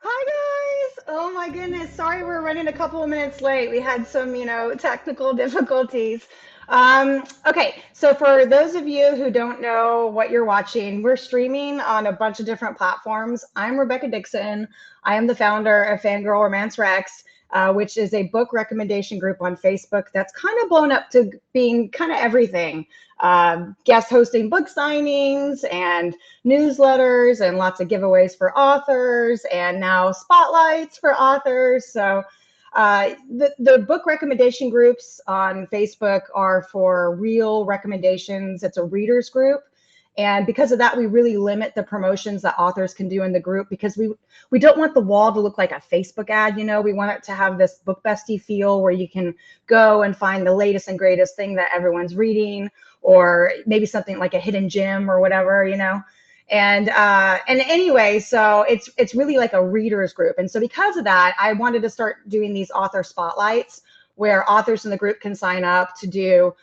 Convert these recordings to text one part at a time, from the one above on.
Hi guys! Oh my goodness, sorry we're running a couple of minutes late. We had some, technical difficulties. Okay, so for those of you who don't know what you're watching, we're streaming on a bunch of different platforms. I'm Rebecca Dixon. I am the founder of FanGrrrl Romance Rex, which is a book recommendation group on Facebook that's kind of blown up to being kind of everything. Guest hosting book signings and newsletters and lots of giveaways for authors and now spotlights for authors. So the book recommendation groups on Facebook are for real recommendations. It's a readers group. And because of that, we really limit the promotions that authors can do in the group because we don't want the wall to look like a Facebook ad. We want it to have this book bestie feel where you can go and find the latest and greatest thing that everyone's reading, or maybe something like a hidden gem or whatever. And anyway, so it's really like a readers group. And so because of that, I wanted to start doing these author spotlights where authors in the group can sign up to do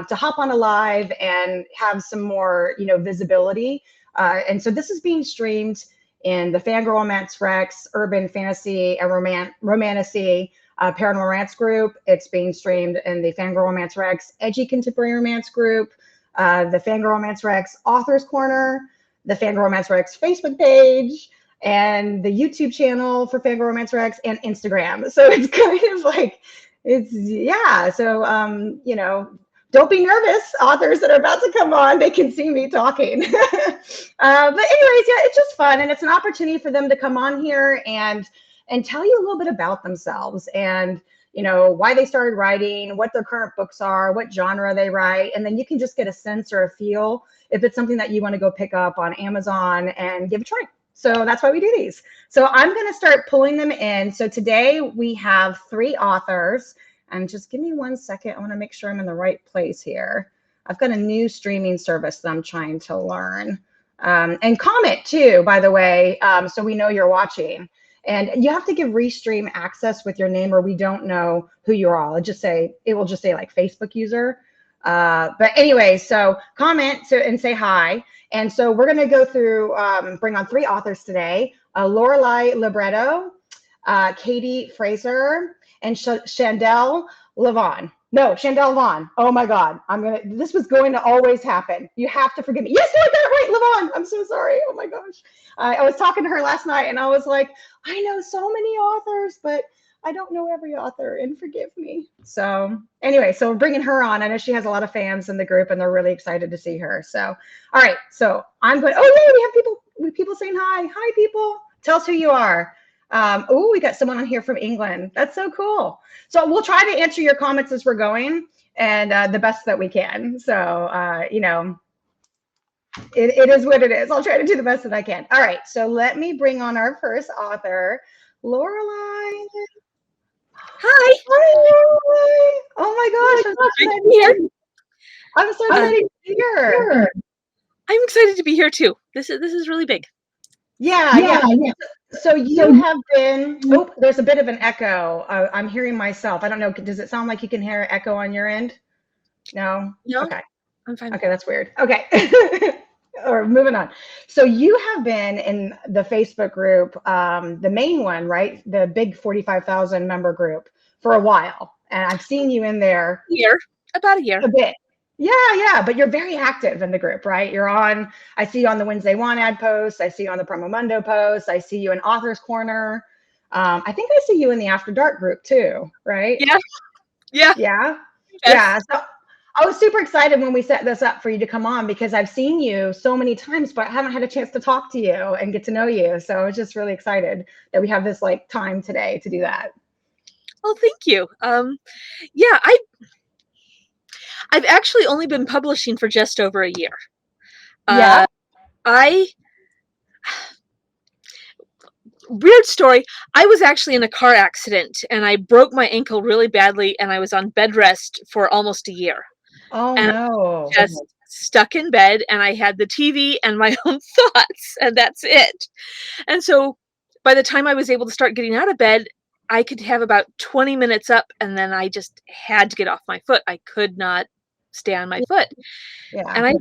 to hop on a live and have some more visibility. And so this is being streamed in the FanGrrrl Romance Rex Urban Fantasy and Romantasy Paranormal Romance group. It's being streamed in the FanGrrrl Romance Rex Edgy Contemporary Romance group, the FanGrrrl Romance Rex Authors Corner, the FanGrrrl Romance Rex Facebook page, and the YouTube channel for FanGrrrl Romance Rex, and Instagram. So it's kind of like, yeah. So, don't be nervous, authors that are about to come on. They can see me talking. But anyways, yeah, it's just fun. And it's an opportunity for them to come on here and tell you a little bit about themselves and why they started writing, what their current books are, what genre they write. And then you can just get a sense or a feel if it's something that you want to go pick up on Amazon and give a try. So that's why we do these. So I'm going to start pulling them in. So today we have 3 authors. And just give me 1 second. I want to make sure I'm in the right place here. I've got a new streaming service that I'm trying to learn. And comment too, by the way, so we know you're watching. And you have to give Restream access with your name or we don't know who you are. It will just say like Facebook user. But anyway, so comment and say hi. And so we're going to go through, bring on 3 authors today. Lorelei Libretto, Katie Fraser, and Chandelle LaVaun. No, Chandelle LaVaun. Oh my God. This was going to always happen. You have to forgive me. Yes, I got it right, LaVaun. I'm so sorry. Oh my gosh. I was talking to her last night and I was like, I know so many authors, but I don't know every author, and forgive me. So anyway, so we're bringing her on. I know she has a lot of fans in the group and they're really excited to see her. So, all right. So I'm going, oh yeah, we have people saying hi. Hi, people. Tell us who you are. Oh, we got someone on here from England. That's so cool. So we'll try to answer your comments as we're going and the best that we can. So, it is what it is. I'll try to do the best that I can. All right. So let me bring on our first author, Lorelei. Hi. Hi, Lorelei. Oh my gosh. I'm so excited to be here. I'm excited to be here too. This is really big. Yeah. So you have been, oh, there's a bit of an echo. I'm hearing myself. I don't know. Does it sound like you can hear echo on your end? No? No? Okay. I'm fine. Okay, that's weird. Okay. Or moving on. So you have been in the Facebook group, the main one, right? The big 45,000 member group for a while. And I've seen you in there. About a year. A bit. Yeah. But you're very active in the group, right? I see you on the Wednesday One ad posts. I see you on the Promo Mundo posts. I see you in Author's Corner. I think I see you in the After Dark group too, right? Yeah. Yeah. So I was super excited when we set this up for you to come on because I've seen you so many times, but I haven't had a chance to talk to you and get to know you. So I was just really excited that we have this time today to do that. Well, thank you. Yeah, I've actually only been publishing for just over a year. Yeah. Weird story. I was actually in a car accident and I broke my ankle really badly and I was on bed rest for almost a year. Oh And no. just stuck in bed and I had the TV and my own thoughts and that's it. And so by the time I was able to start getting out of bed, I could have about 20 minutes up and then I just had to get off my foot. I could not stay on my foot. Yeah. And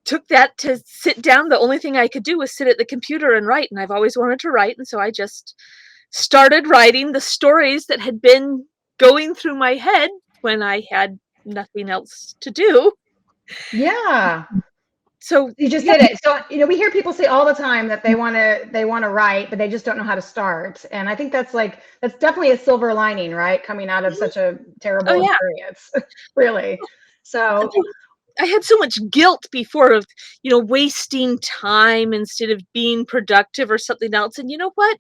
took that to sit down. The only thing I could do was sit at the computer and write, and I've always wanted to write, and so I just started writing the stories that had been going through my head when I had nothing else to do. Yeah. So You just yeah, did it. So, we hear people say all the time that they want to write, but they just don't know how to start. And I think that's definitely a silver lining, right? Coming out of such a oh terrible yeah. experience. Really. So, I had so much guilt before of, wasting time instead of being productive or something else. And you know what?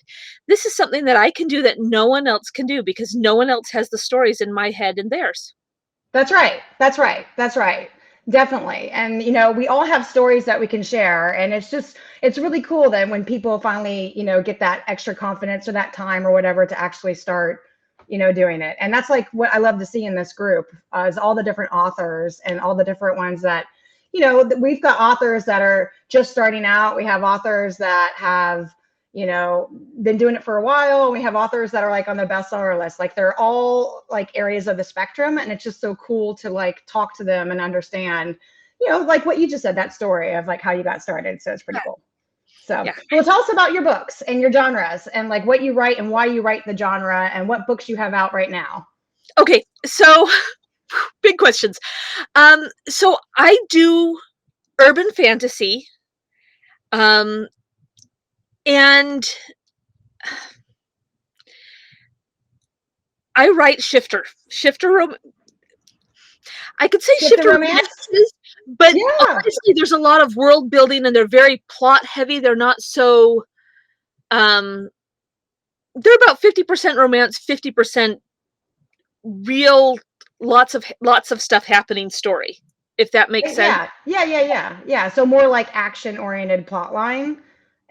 This is something that I can do that no one else can do because no one else has the stories in my head and theirs. that's right. That's right. That's right. Definitely. And, we all have stories that we can share. And it's really cool that when people finally, get that extra confidence or that time or whatever to actually start, doing it. And that's like what I love to see in this group is all the different authors and all the different ones that, we've got authors that are just starting out. We have authors that have, been doing it for a while. And we have authors that are like on the bestseller list. Like they're all like areas of the spectrum. And it's just so cool to like talk to them and understand, like what you just said, that story of like how you got started. So it's pretty cool. So, Yeah. well, tell us about your books and your genres and like what you write and why you write the genre and what books you have out right now. Okay. So big questions. So I do urban fantasy. And I write shifter. I could say Shifter shifter romance? romances, but Yeah. honestly, there's a lot of world building, and they're very plot heavy. They're not so. Um, they're about 50% romance, 50% real, lots of stuff happening story. If that makes sense. Yeah. So more like action oriented plot line.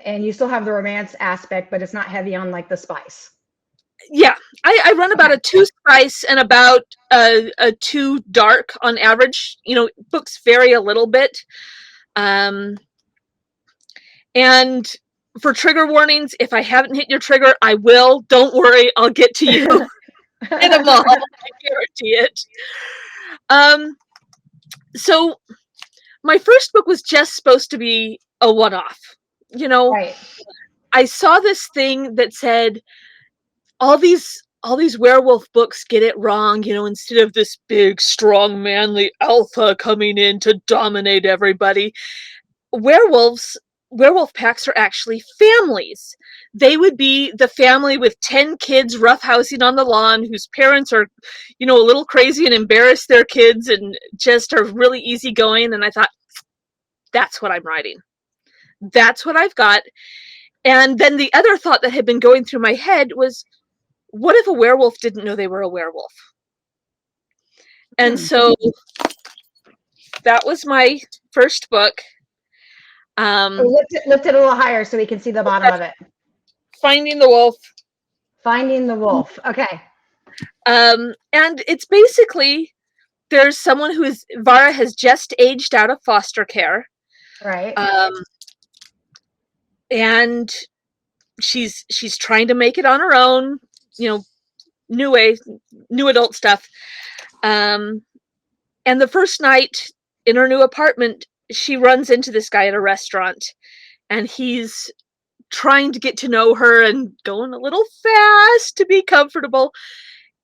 And you still have the romance aspect, but it's not heavy on like the spice. Yeah, I run about Okay. a 2 spice and about a 2 dark on average. Books vary a little bit. Um, and for trigger warnings, if I haven't hit your trigger, I will. Don't worry, I'll get to you in a mall. I guarantee it. So my first book was just supposed to be a one-off. Right. I saw this thing that said all these werewolf books get it wrong, instead of this big, strong, manly alpha coming in to dominate everybody. Werewolf packs are actually families. They would be the family with 10 kids roughhousing on the lawn whose parents are, a little crazy and embarrass their kids and just are really easygoing. And I thought, that's what I'm writing. That's what I've got. And then the other thought that had been going through my head was, what if a werewolf didn't know they were a werewolf? And so that was my first book. Lift it a little higher so we can see the bottom of it. Finding the Wolf. Finding the Wolf. Okay. And it's basically, there's someone Vara has just aged out of foster care. Right. And she's trying to make it on her own, new adult stuff. And the first night in her new apartment, she runs into this guy at a restaurant, and he's trying to get to know her and going a little fast to be comfortable.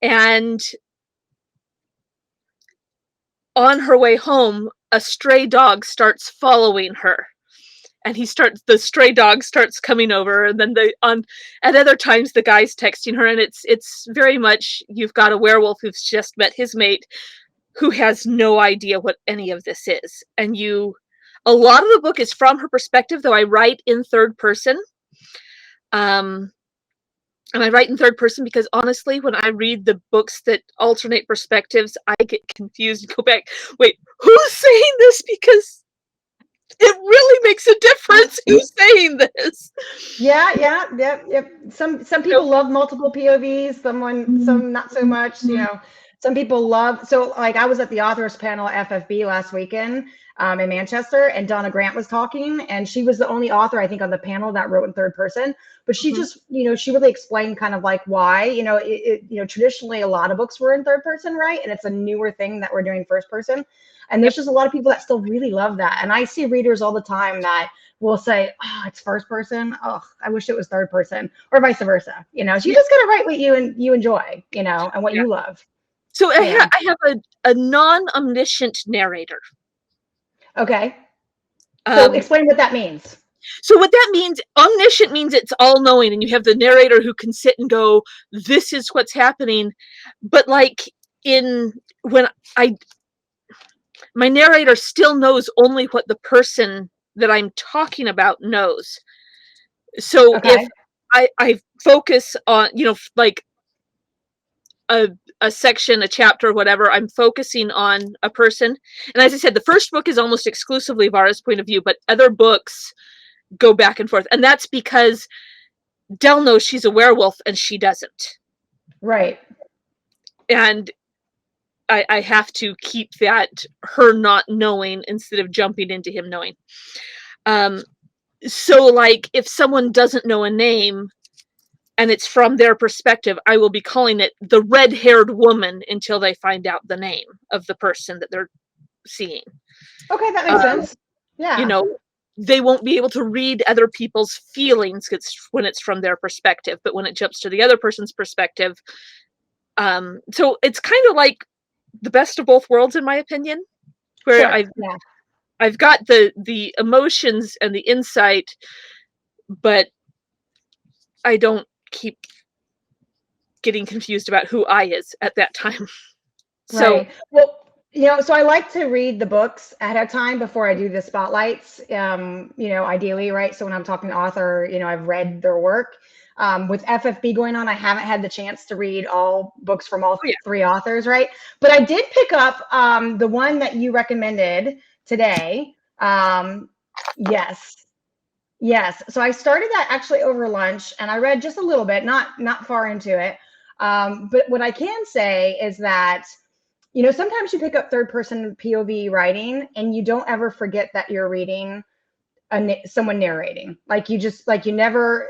And on her way home, a stray dog starts following her. And the stray dog starts coming over, and then at other times the guy's texting her, and it's very much, you've got a werewolf who's just met his mate who has no idea what any of this is. And a lot of the book is from her perspective, though I write in third person. And I write in third person because honestly, when I read the books that alternate perspectives, I get confused and go back, wait, who's saying this? Because it really makes a difference who's saying this. Yeah. Some people love multiple POVs, some not so much, Some people love, so like I was at the authors panel at FFB last weekend in Manchester, and Donna Grant was talking, and she was the only author I think on the panel that wrote in third person. But she Mhm. just, she really explained kind of like why, traditionally a lot of books were in third person, right? And it's a newer thing that we're doing first person. And Yep. there's just a lot of people that still really love that. And I see readers all the time that will say, "Oh, it's first person. Oh, I wish it was third person," or vice versa. So you Yeah. just gotta write what you enjoy, and what Yeah. you love. So Yeah. I have a non-omniscient narrator. Okay. So Um, explain what that means. so what that means, omniscient means it's all knowing, and you have the narrator who can sit and go, "This is what's happening," but like in when I my narrator still knows only what the person that I'm talking about knows. So if Okay. I focus on, like a a section, a chapter, whatever, I'm focusing on a person. And as I said, the first book is almost exclusively Vara's point of view, but other books go back and forth. And that's because Dell knows she's a werewolf and she doesn't. Right. And I have to keep that her not knowing instead of jumping into him knowing. Um, so like if someone doesn't know a name and it's from their perspective, I will be calling it the red-haired woman until they find out the name of the person that they're seeing. Okay, that makes Um, sense. you Yeah. know, they won't be able to read other people's feelings when it's from their perspective, but when it jumps to the other person's perspective, so it's kind of like the best of both worlds, in my opinion, where Sure. Yeah. I've got the emotions and the insight, but I don't keep getting confused about who I is at that time. So Right. Well, so I like to read the books ahead of time before I do the spotlights. Ideally, right? So when I'm talking to author, I've read their work. With FFB going on, I haven't had the chance to read all books from all oh yeah, three authors, right? But I did pick up the one that you recommended today. Yes. Yes. So I started that actually over lunch, and I read just a little bit, not far into it. But what I can say is that sometimes you pick up third person POV writing and you don't ever forget that you're reading someone narrating. Like you never,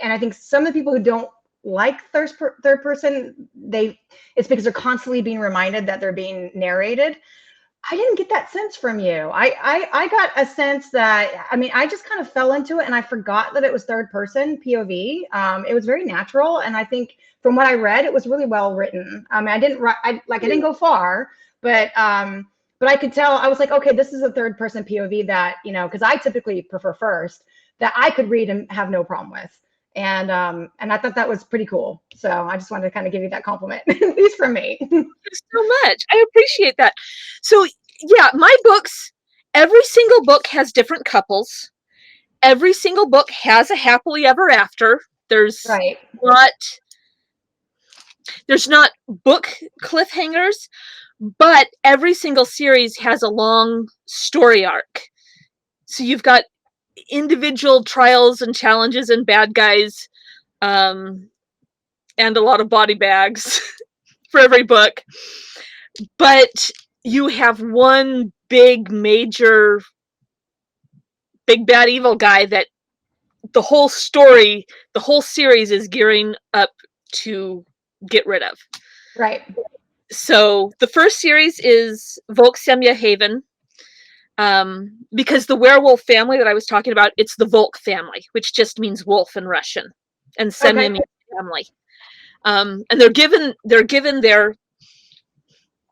and I think some of the people who don't like third person, it's because they're constantly being reminded that they're being narrated. I didn't get that sense from you. I got a sense that, I mean, I just kind of fell into it and I forgot that it was third person POV. It was very natural, and I think from what I read, it was really well written. I mean, I didn't go far, but I could tell. I was like, okay, this is a third person POV that, because I typically prefer first, that I could read and have no problem with. And I thought that was pretty cool. So I just wanted to kind of give you that compliment, at least from me. so much. I appreciate that. So yeah, my books, every single book has different couples. Every single book has a happily ever after. There's Right. not there's not book cliffhangers, but every single series has a long story arc. So you've got individual trials and challenges and bad guys, um, and a lot of body bags for every book. But you have one big major big bad evil guy that the whole story, the whole series is gearing up to get rid of. Right. So the first series is Volksemia Haven, because the werewolf family that I was talking about, it's the Volk family, which just means wolf in Russian, and Semya Okay. means family. And they're given their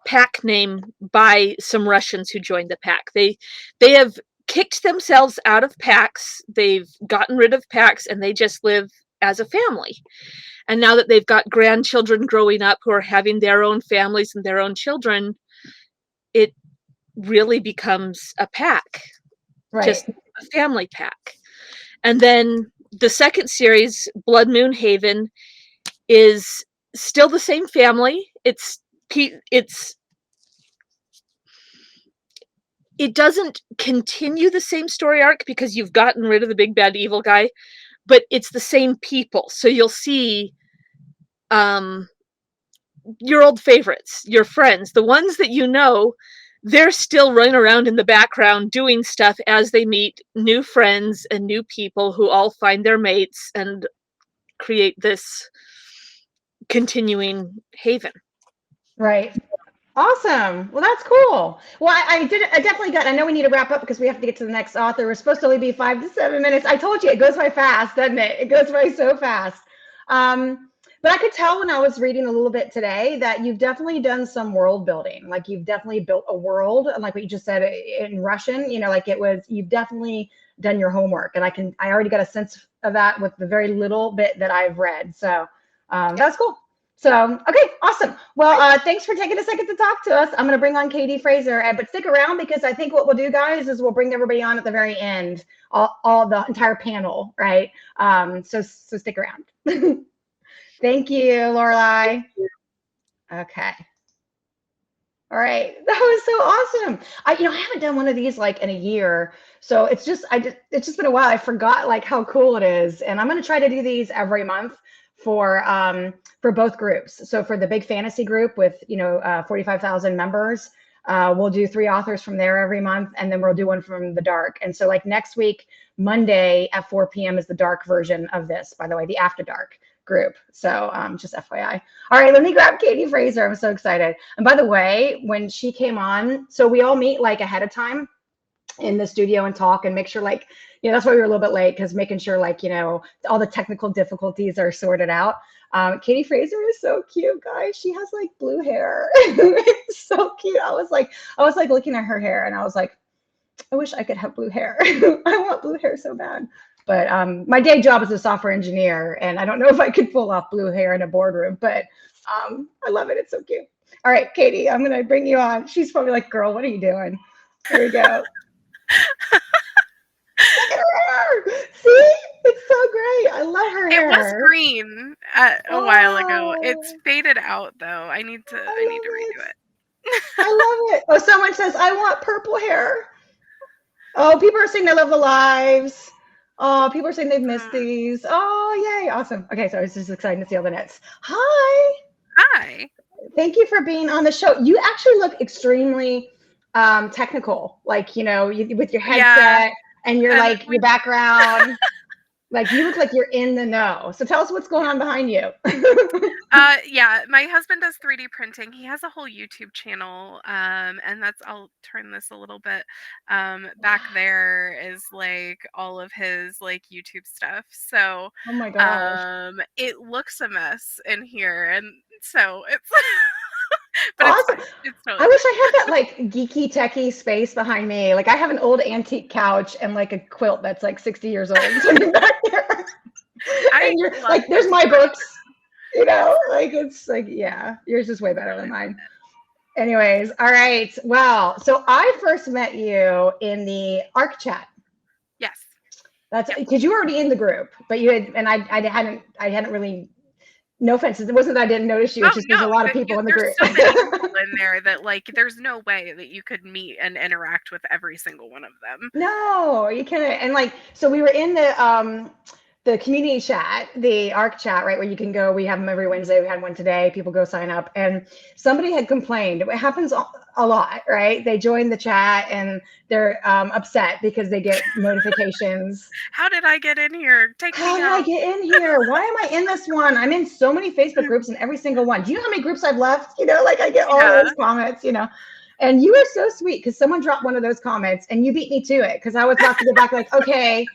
pack name by some Russians who joined the pack. They have kicked themselves out of packs. They've gotten rid of packs, and they just live as a family. And now that they've got grandchildren growing up who are having their own families and their own children, it really becomes a pack, just Right. a family pack. And then the second series, Blood Moon Haven, is still the same family. It doesn't continue the same story arc because you've gotten rid of the big bad evil guy, but it's the same people. So you'll see, um, your old favorites, your friends, the ones that you know, they're still running around in the background doing stuff as they meet new friends and new people who all find their mates and create this continuing haven. Right. Awesome. Well, that's cool. Well, I definitely got, I know we need to wrap up because we have to get to the next author. We're supposed to only be 5 to 7 minutes. I told you it goes by fast, doesn't it? It goes by so fast. But I could tell when I was reading a little bit today that you've definitely done some world building. Like you've definitely built a world, and like what you just said in Russian, like it was, you've definitely done your homework. And I already got a sense of that with the very little bit that I've read. So that's cool. So, okay, awesome. Well, thanks for taking a second to talk to us. I'm going to bring on Katie Fraser, but stick around because I think what we'll do, guys, is we'll bring everybody on at the very end, all the entire panel, right? So stick around. Thank you, Lorelei. Okay. All right, that was so awesome. I haven't done one of these like in a year, so it's just been a while. I forgot like how cool it is, and I'm going to try to do these every month for both groups. So for the big fantasy group with 45,000 members, we'll do 3 authors from there every month, and then we'll do one from the dark. And so like next week, Monday at 4 p.m. is the dark version of this, by the way, the After Dark group. So just FYI. All right, let me grab Katie Fraser. I'm so excited. And by the way, when she came on, so we all meet like ahead of time in the studio and talk and make sure like, that's why we were a little bit late, because making sure like, all the technical difficulties are sorted out. Katie Fraser is so cute, guys. She has like blue hair. It's so cute. I was like looking at her hair and I was like, I wish I could have blue hair. I want blue hair so bad. But my day job is a software engineer, and I don't know if I could pull off blue hair in a boardroom, but I love it. It's so cute. All right, Katie, I'm going to bring you on. She's probably like, girl, what are you doing? Here we go. Look at her hair. See? It's so great. I love her hair. It was green a while ago. It's faded out, though. I need to redo it. I love it. Oh, someone says, I want purple hair. Oh, people are saying they love the lives. Oh, people are saying they've missed these. Oh, yay. Awesome. Okay, so it's just exciting to see all the nets. Hi. Hi. Thank you for being on the show. You actually look extremely technical, like, with your headset and your your background. Like you look like you're in the know. So tell us what's going on behind you. Yeah, my husband does 3D printing. He has a whole YouTube channel, and I'll turn this a little bit. Back there is like all of his like YouTube stuff. So, oh my gosh, it looks a mess in here, and so it's. But awesome. it's totally I wish I had that like geeky techie space behind me. Like I have an old antique couch and like a quilt that's like 60 years old sitting back there. And you're like, there's my books, like it's like, yeah, yours is way better than mine. Anyways, all right. Well, so I first met you in the ARC chat. Yes. That's because you were already in the group, but you had, and I hadn't really. No offense. It wasn't that I didn't notice you. It's just there's a lot of people in the group. There's so many people in there that like there's no way that you could meet and interact with every single one of them. No, you can't. And like, so we were in the community chat, the ARC chat, right, where you can go. We have them every Wednesday. We had one today. People go sign up, and somebody had complained. It happens a lot, right? They join the chat and they're upset because they get notifications. How did I get in here? How did I get in here? Why am I in this one? I'm in so many Facebook groups, and every single one. Do you know how many groups I've left? Like I get all those comments, And you were so sweet because someone dropped one of those comments and you beat me to it because I was about to go back like, okay,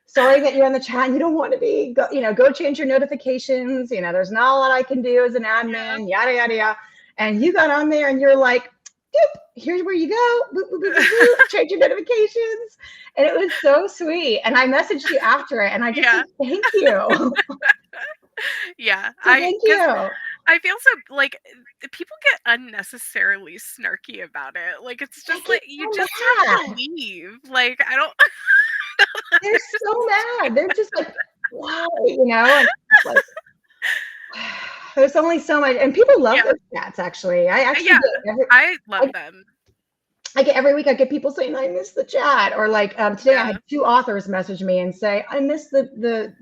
sorry that you're in the chat and you don't want to be, go change your notifications. There's not a lot I can do as an admin, yada, yada, yada. And you got on there and you're like, doop, here's where you go, boop, boop, boop, boop, boop, change your notifications. And it was so sweet. And I messaged you after it and I just said, thank you. Yeah. So thank you. I feel so like people get unnecessarily snarky about it. Like it's just like you just have to leave. Like I don't they're so mad. They're just like, why? And like, there's only so much, and people love those chats. Actually, I love them. I get every week I get people saying I missed the chat, or like today I Yeah. had 2 authors message me and say I missed the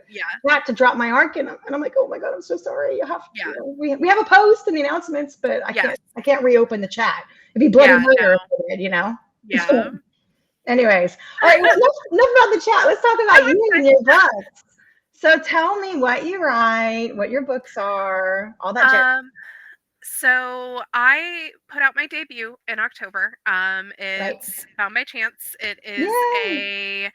Yeah. chat to drop my arc, and I'm like, oh my god, I'm so sorry. Yeah. We have a post in the announcements, but Yes. I can't reopen the chat. It'd be bloody Yeah. No. murder if I did, you know. Yeah. Anyways, all right. Well, enough about the chat. Let's talk No, about it's you fine. and your books. So tell me what you write, what your books are, all that jazz. So I put out my debut in October. Right. It's Found by Chance. It is Yay.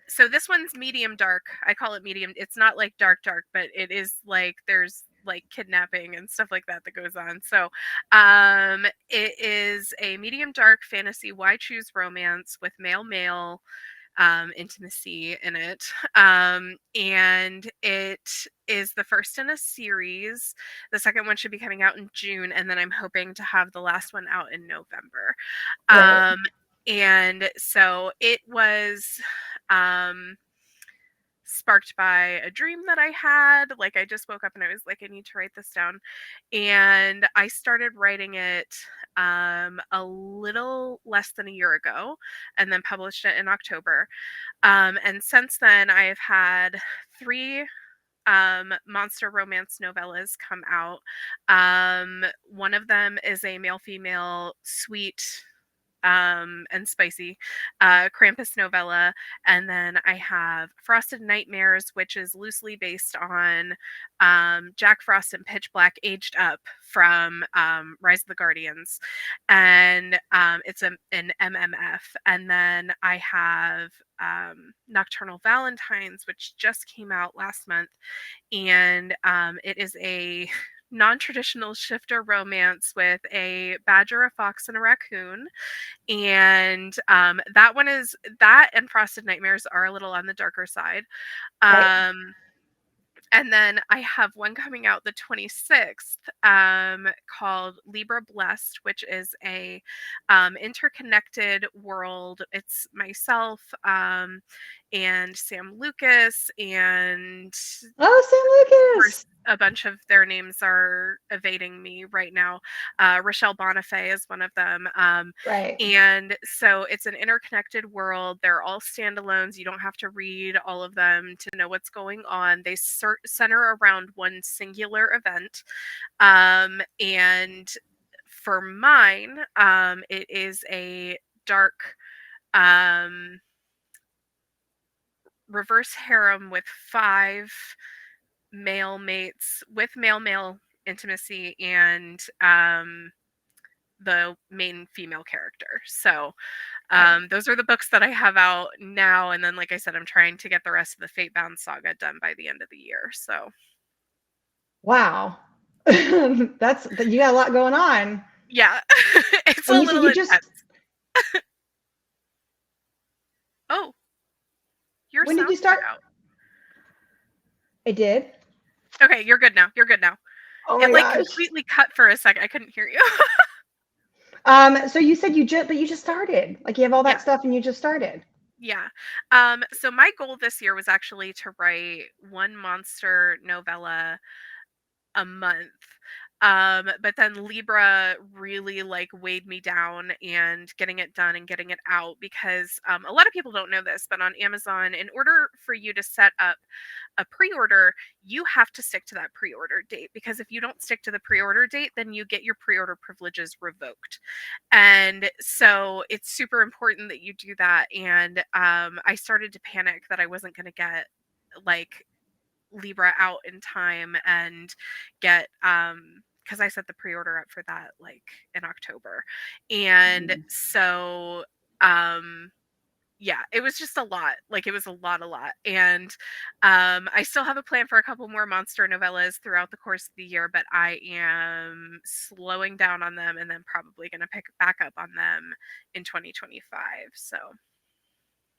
so this one's medium dark. I call it medium. It's not like dark dark, but it is like there's like kidnapping and stuff like that that goes on. So it is a medium dark fantasy why choose romance with male intimacy in it. And it is the first in a series. The second one should be coming out in June, and then I'm hoping to have the last one out in November. Right. And so it was um, sparked by a dream that I had. Like, I just woke up and I was like, I need to write this down. And I started writing it a little less than a year ago, and then published it in October. And since then, I have had 3 monster romance novellas come out. One of them is a male female sweet and spicy Krampus novella. And then I have Frosted Nightmares, which is loosely based on Jack Frost and Pitch Black aged up from Rise of the Guardians. And it's an MMF. And then I have Nocturnal Valentines, which just came out last month. And it is a non-traditional shifter romance with a badger, a fox, and a raccoon. And that and Frosted Nightmares are a little on the darker side. Right. And then I have one coming out the 26th, called Libra Blessed, which is a interconnected world. It's myself, and Sam Lucas, and Oh, Sam Lucas. a bunch of their names are evading me right now. Rochelle Bonifay is one of them. Right. And so it's an interconnected world. They're all standalones. You don't have to read all of them to know what's going on. They center around one singular event. And for mine, it is a dark reverse harem with 5 male mates with male intimacy, and the main female character. So Right. those are the books that I have out now. And then, like I said, I'm trying to get the rest of the Fatebound saga done by the end of the year. So Wow. That's you got a lot going on. yeah, it's a And you said little you just intense. Oh, your when did you sound cut start? out. I did. Okay, you're good now. You're good now. Oh It my like gosh. completely cut for a second. I couldn't hear you. So you said you just started. Like you have all Yeah. that stuff and you just started. Yeah. So my goal this year was actually to write one monster novella a month. But then Libra really like weighed me down and getting it done and getting it out, because a lot of people don't know this, but on Amazon, in order for you to set up a pre-order, you have to stick to that pre-order date, because if you don't stick to the pre-order date, then you get your pre-order privileges revoked. And so it's super important that you do that. And I started to panic that I wasn't going to get like Libra out in time and get because I set the pre-order up for that like in October. And Mhm. so yeah, it was just a lot. Like it was a lot. And I still have a plan for a couple more monster novellas throughout the course of the year, but I am slowing down on them and then probably going to pick back up on them in 2025. So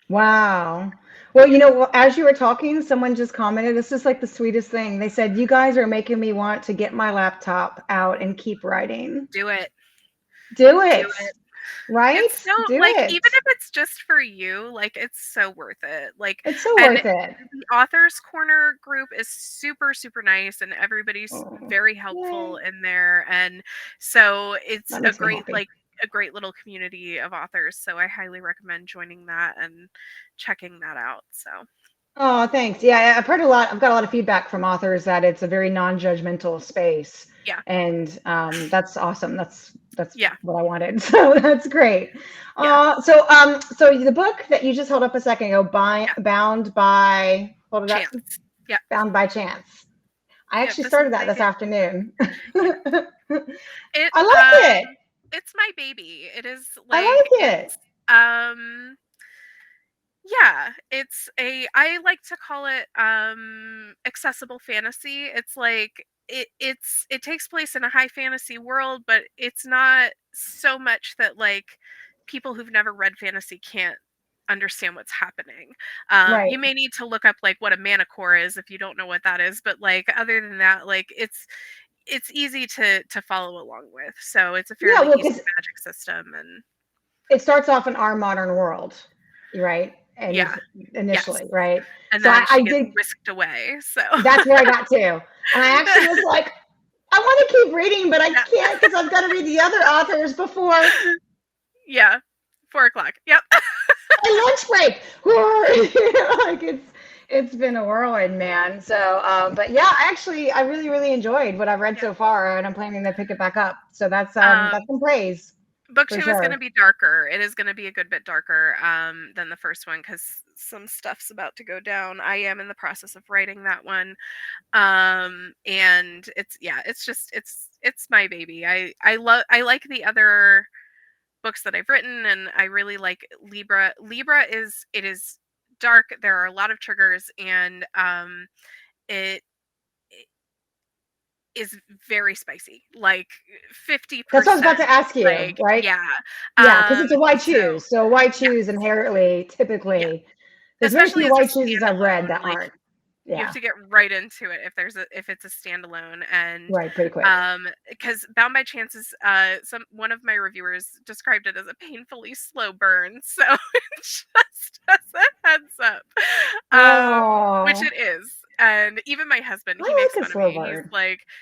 Wow. Well, as you were talking, someone just commented, this is like the sweetest thing. They said, you guys are making me want to get my laptop out and keep writing. do it. Do Do it. it. Right? It's so Do like, it. even if it's just for you, like it's so worth it. Like, It's so and worth it. the authors corner group is super super nice, and everybody's Oh, very yay. helpful in there. And so it's That a makes me great happy. like a great little community of authors. So I highly recommend joining that and checking that out. So Oh, thanks. Yeah, I've heard a lot. I've got a lot of feedback from authors that it's a very non-judgmental space, yeah, and that's awesome. That's yeah, what I wanted. So that's great. yeah, So the book that you just held up a second ago, yeah. Bound by, hold it up, Chance. Yeah, Bound by Chance. I yeah. actually This is started that my this baby. afternoon. Yeah. It I like it. it's my baby. It is I like like it. it's yeah, I like to call it accessible fantasy. It's like it takes place in a high fantasy world, but it's not so much that like people who've never read fantasy can't understand what's happening. Right. You may need to look up like what a manicore is if you don't know what that is, but like other than that, like it's easy to follow along with. So it's a Yeah, fairly well, easy because magic system and it starts off in our modern world, right? yeah, And yes. initially, right? And So then I she gets did, whisked away. So that's where I got to. And I actually was like, I want to keep reading, but I yeah. can't because I've got to read the other authors before Yeah. 4 o'clock. Yep. my lunch break. Like it's been a whirlwind, man. So, but yeah, actually, I really enjoyed what I've read Yeah. so far, and I'm planning to pick it back up. So that's Um, some praise book for 2 is going to sure. be darker. It is going to be a good bit darker than the first one because some stuff's about to go down. I am in the process of writing that one. And it's yeah, it's just it's my baby. I like the other books that I've written, and I really like Libra. Libra is it is dark. There are a lot of triggers, and it is very spicy, like That's what I was 50%. about to ask you, Like, right? yeah. Yeah, because it's a why So choose. So why yeah, choose inherently, yeah. typically, there's very Especially few as a why chooses I've read standalone, that like aren't. you have Yeah, to get right into it if it's a standalone. And right, pretty quick. because Bound by Chance is one of my reviewers described it as a painfully slow burn. So just as a heads up. Which Oh, it is. And even my husband, he I makes like a fun of slow me. burn.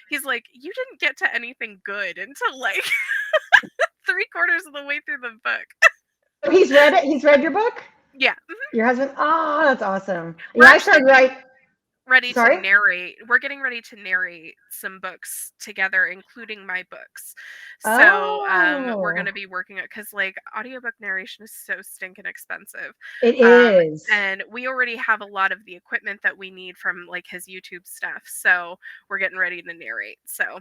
He's like, you didn't get to anything good until like 3/4 of the way through the book. So he's read it. He's read your book. Yeah. Your husband. Oh, that's awesome. We're Yeah, I actually started getting right. ready to Sorry. narrate. We're getting ready to narrate some books together, including my books. So we're Oh, gonna be working it because like audiobook narration is so stinking expensive. it Um is. and we already have a lot of the equipment that we need from like his YouTube stuff. So we're getting ready to narrate. So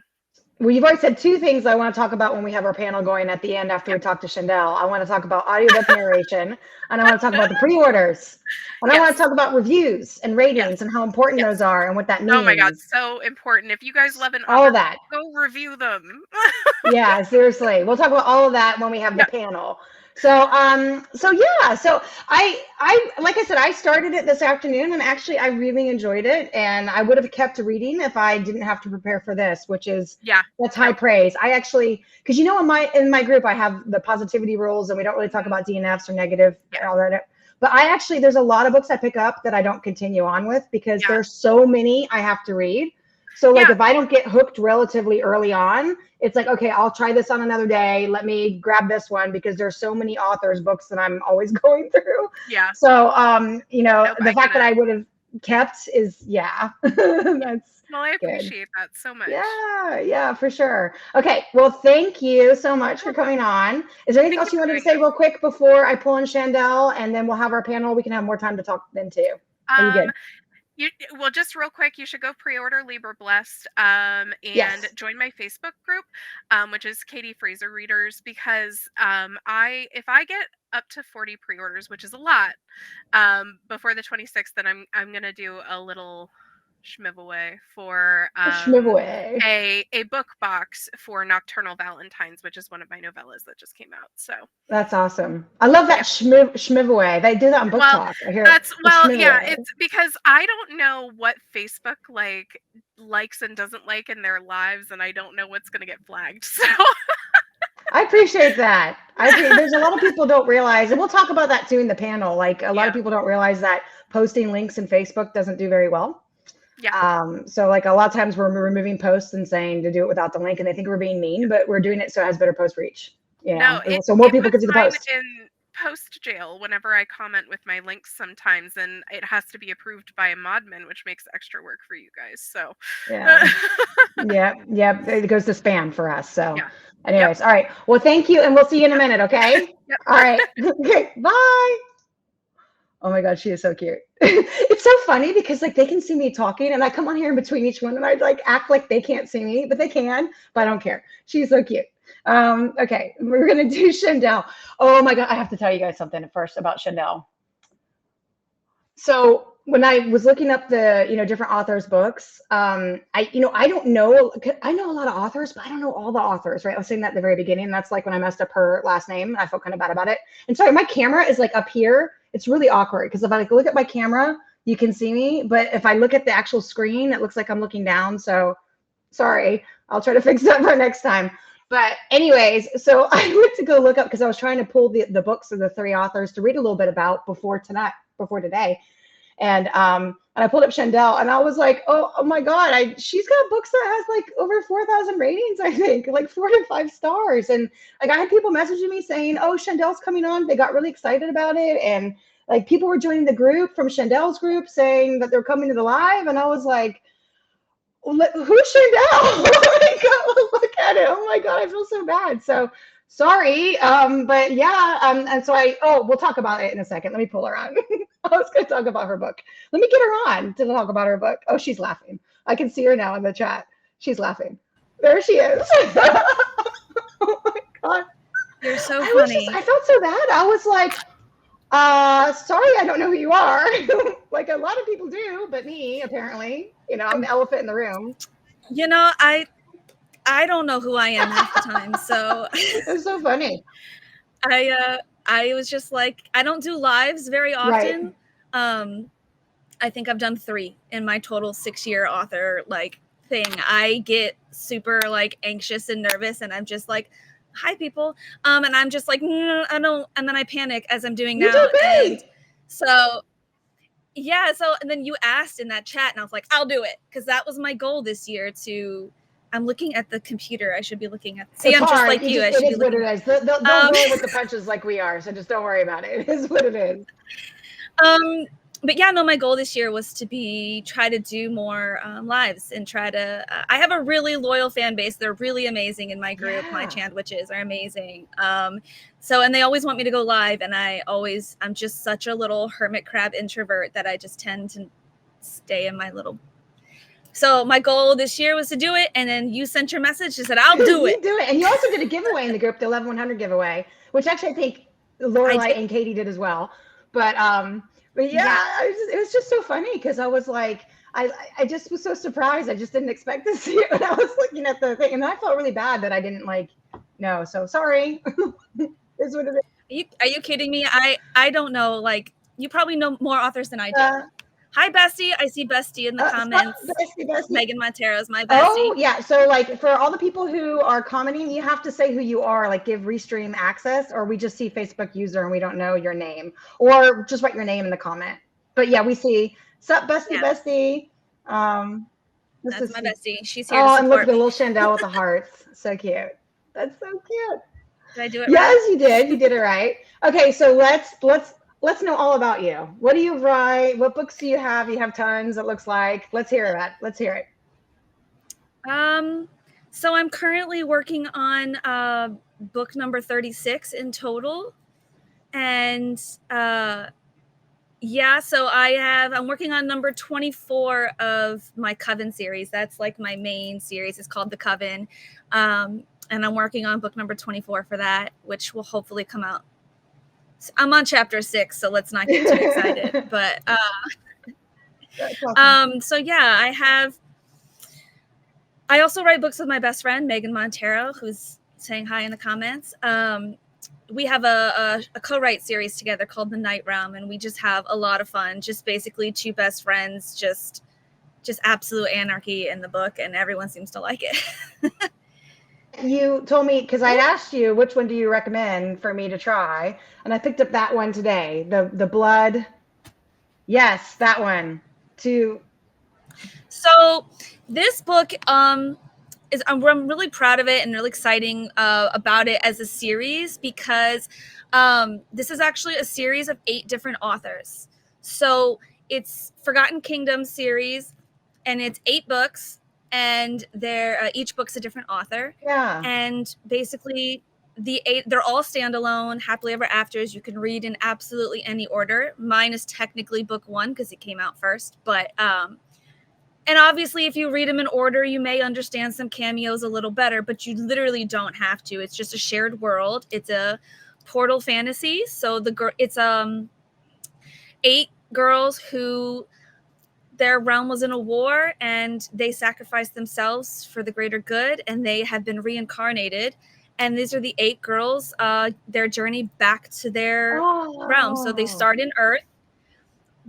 Well, you've already said two things I want to talk about when we have our panel going at the end after yeah. we talk to Chandelle. I want to talk about audiobook narration, and I want to talk about the pre-orders, and I want to Yes. talk about reviews and ratings Yes. and how important Yes. those are and what that Oh my god, means. so important. If you guys love an All author, that. go review them. Yeah, seriously. We'll talk about all of that when we have the Yeah. panel. So yeah, so I like I said, I started it this afternoon and actually I really enjoyed it and I would have kept reading if I didn't have to prepare for this, which is Yeah. that's high No. praise. I actually because you know in my group I have the positivity rules and we don't really talk Mhm. about DNFs or negative Yeah. and all that. But I actually there's a lot of books I pick up that I don't continue on with because Yeah. there's so many I have to read. So like Yeah. if I don't get hooked relatively early on, it's like, okay, I'll try this on another day. Let me grab this one because there's so many authors' books that I'm always going through. Yeah. So Nope, the I fact get that it. I would have kept is yeah, Yeah. that's Well, I good. appreciate that so much. Yeah, for sure. Okay, well, thank you so much You're for coming welcome. on. Is there anything Thank you else you for wanted to doing say this. real quick before I pull in Chandelle and then we'll have our panel? We can have more time to talk then too. Are you Um, good? you well, just real quick, you should go pre-order Libra Blessed, and Yes. join my Facebook group, which is Katie Fraser Readers, because I if I get up to 40 pre-orders, which is a lot, before the 26th, then I'm gonna do a little schmiveaway for Schmivaway. a book box for Nocturnal Valentines, which is one of my novellas that just came out. So That's awesome. I love that yeah. Schmivaway. They do that on Book Well, Talk. I hear the yeah, Schmivaway. it's because I don't know what Facebook like likes and doesn't like in their lives, and I don't know what's gonna get flagged. So I appreciate that. There's a lot of people don't realize, and we'll talk about that too in the panel. Like a lot of yeah, people don't realize that posting links in Facebook doesn't do very well. yeah, So like a lot of times we're removing posts and saying to do it without the link, and they think we're being mean, but we're doing it so it has better post reach. No, so more it people could puts see the mine post. in post jail whenever I comment with my links sometimes, and it has to be approved by a modmin, which makes extra work for you guys. So Yeah. Yeah. It goes to spam for us. So yeah. Yep. anyways, all right. Well, thank you. And we'll see you in a minute. Okay. Yep. All right. Okay. Bye. Oh my God, she is so cute. It's so funny because like they can see me talking and I come on here in between each one and I like act like they can't see me, but they can, but I don't care. She's so cute. Okay, we're gonna do Chandelle. Oh my God, I have to tell you guys something first about Chandelle. So when I was looking up the, different authors' books, I don't know, I know a lot of authors, but I don't know all the authors, right? I was saying that at the very beginning. That's like when I messed up her last name. I felt kind of bad about it. And sorry, my camera is like up here. It's really awkward because if I like look at my camera, you can see me. But if I look at the actual screen, it looks like I'm looking down. So sorry, I'll try to fix that for next time. But anyways, so I went to go look up because I was trying to pull the books of the three authors to read a little bit about before today. And I pulled up Chandelle and I was like, oh my God, she's got books that has like over 4,000 ratings, I think, like 4 to 5 stars. And like I had people messaging me saying, oh, Chandelle's coming on. They got really excited about it. And like people were joining the group from Chandelle's group saying that they're coming to the live. And I was like, who's Chandelle? Like, look at it. Oh my God, I feel so bad. So sorry. But yeah. And so we'll talk about it in a second. Let me pull her on. I was going to talk about her book. Let me get her on to talk about her book. Oh, she's laughing. I can see her now in the chat. She's laughing. There she is. Oh my God. You're so funny. I felt so bad. I was like, sorry, I don't know who you are. Like a lot of people do, but me, apparently. I'm the elephant in the room. I don't know who I am half the time. So it's so funny. I was just like, I don't do lives very often. Right. I think I've done 3 in my total 6-year author thing. I get super anxious and nervous, and I'm just like, hi people, and I'm just like, I don't, and then I panic as I'm doing now. And so yeah, and then you asked in that chat, and I was like, I'll do it, because that was my goal this year. I'm looking at the computer. I should be looking at. See, I'm just like you. It is what it is. They'll roll with the punches like we are. So just don't worry about it. It is what it is. But yeah, no, my goal this year was to try to do more lives and try to. I have a really loyal fan base. They're really amazing in my group. Yeah. My Chandwitches are amazing. And they always want me to go live, and I'm just such a little hermit crab introvert that I just tend to stay in my little. So my goal this year was to do it, and then you sent your message and said, I'll do it. You do it. And you also did a giveaway in the group, the 11-100 giveaway, which actually I think Lorelei and Katie did as well. But yeah. It was just so funny because I was like, I just was so surprised. I just didn't expect to see it when I was looking at the thing. And I felt really bad that I didn't know. So sorry. Is what it is. Are you kidding me? I don't know. You probably know more authors than I do. Hi, Bestie. I see Bestie in the comments. Bestie. Megan Montero is my bestie. Oh, yeah. So, for all the people who are commenting, you have to say who you are, give Restream access, or we just see Facebook user and we don't know your name. Or just write your name in the comment. But, yeah, we see, sup, Bestie, yeah. Bestie. That's my bestie. She's here to support and look at the little Chandelle with the hearts. So cute. That's so cute. Did I do it right? Yes, you did. You did it right. Okay, so let's know all about you. What do you write? What books do you have? You have tons, it looks like. Let's hear it. Let's hear it. So I'm currently working on book number 36 in total. And so I'm working on number 24 of my Coven series. That's my main series. It's called The Coven. And I'm working on book number 24 for that, which will hopefully come out. I'm on chapter 6, so let's not get too excited. But awesome. So yeah, I also write books with my best friend Megan Montero, who's saying hi in the comments. We have a co-write series together called The Night Realm, and we just have a lot of fun. Just basically 2 best friends, just absolute anarchy in the book, and everyone seems to like it. You told me, because I asked you which one do you recommend for me to try, and I picked up that one today. The blood. Yes, that one. So this book, I'm really proud of it and really exciting about it as a series because this is actually a series of 8 different authors. So it's Forgotten Kingdom series, and it's 8 books, and they're each book's a different author. Yeah. And basically they're all standalone, happily ever afters. You can read in absolutely any order. Mine is technically book 1 because it came out first, but and obviously, if you read them in order, you may understand some cameos a little better, but you literally don't have to. It's just a shared world. It's a portal fantasy. So it's 8 girls who their realm was in a war and they sacrificed themselves for the greater good, and they have been reincarnated. And these are the 8 girls, their journey back to their realm. So they start in Earth.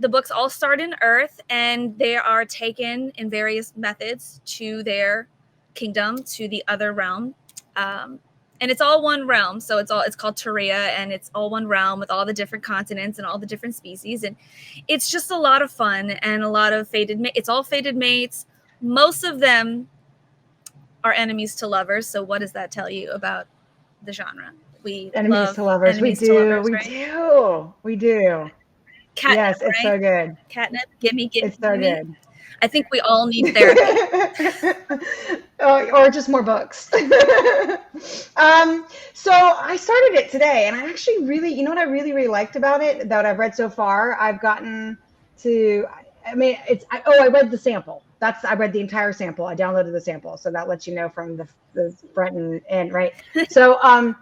The books all start in Earth, and they are taken in various methods to their kingdom, to the other realm. And it's all one realm. So it's called Terea, and it's all one realm with all the different continents and all the different species. And it's just a lot of fun and a lot of it's all fated mates. Most of them are enemies to lovers. So what does that tell you about the genre? We Enemies love to lovers. enemies We to do. lovers, We right? do. We do. Catnip, Yes, it's right? so good. Catnip, gimme. It's so good. I think we all need therapy. Or just more books. So I started it today, and I actually really, you know what I really, really liked about it that I've read so far? I've gotten to, I mean, I read the sample. I read the entire sample. I downloaded the sample. So that lets you know from the front and end, right? So,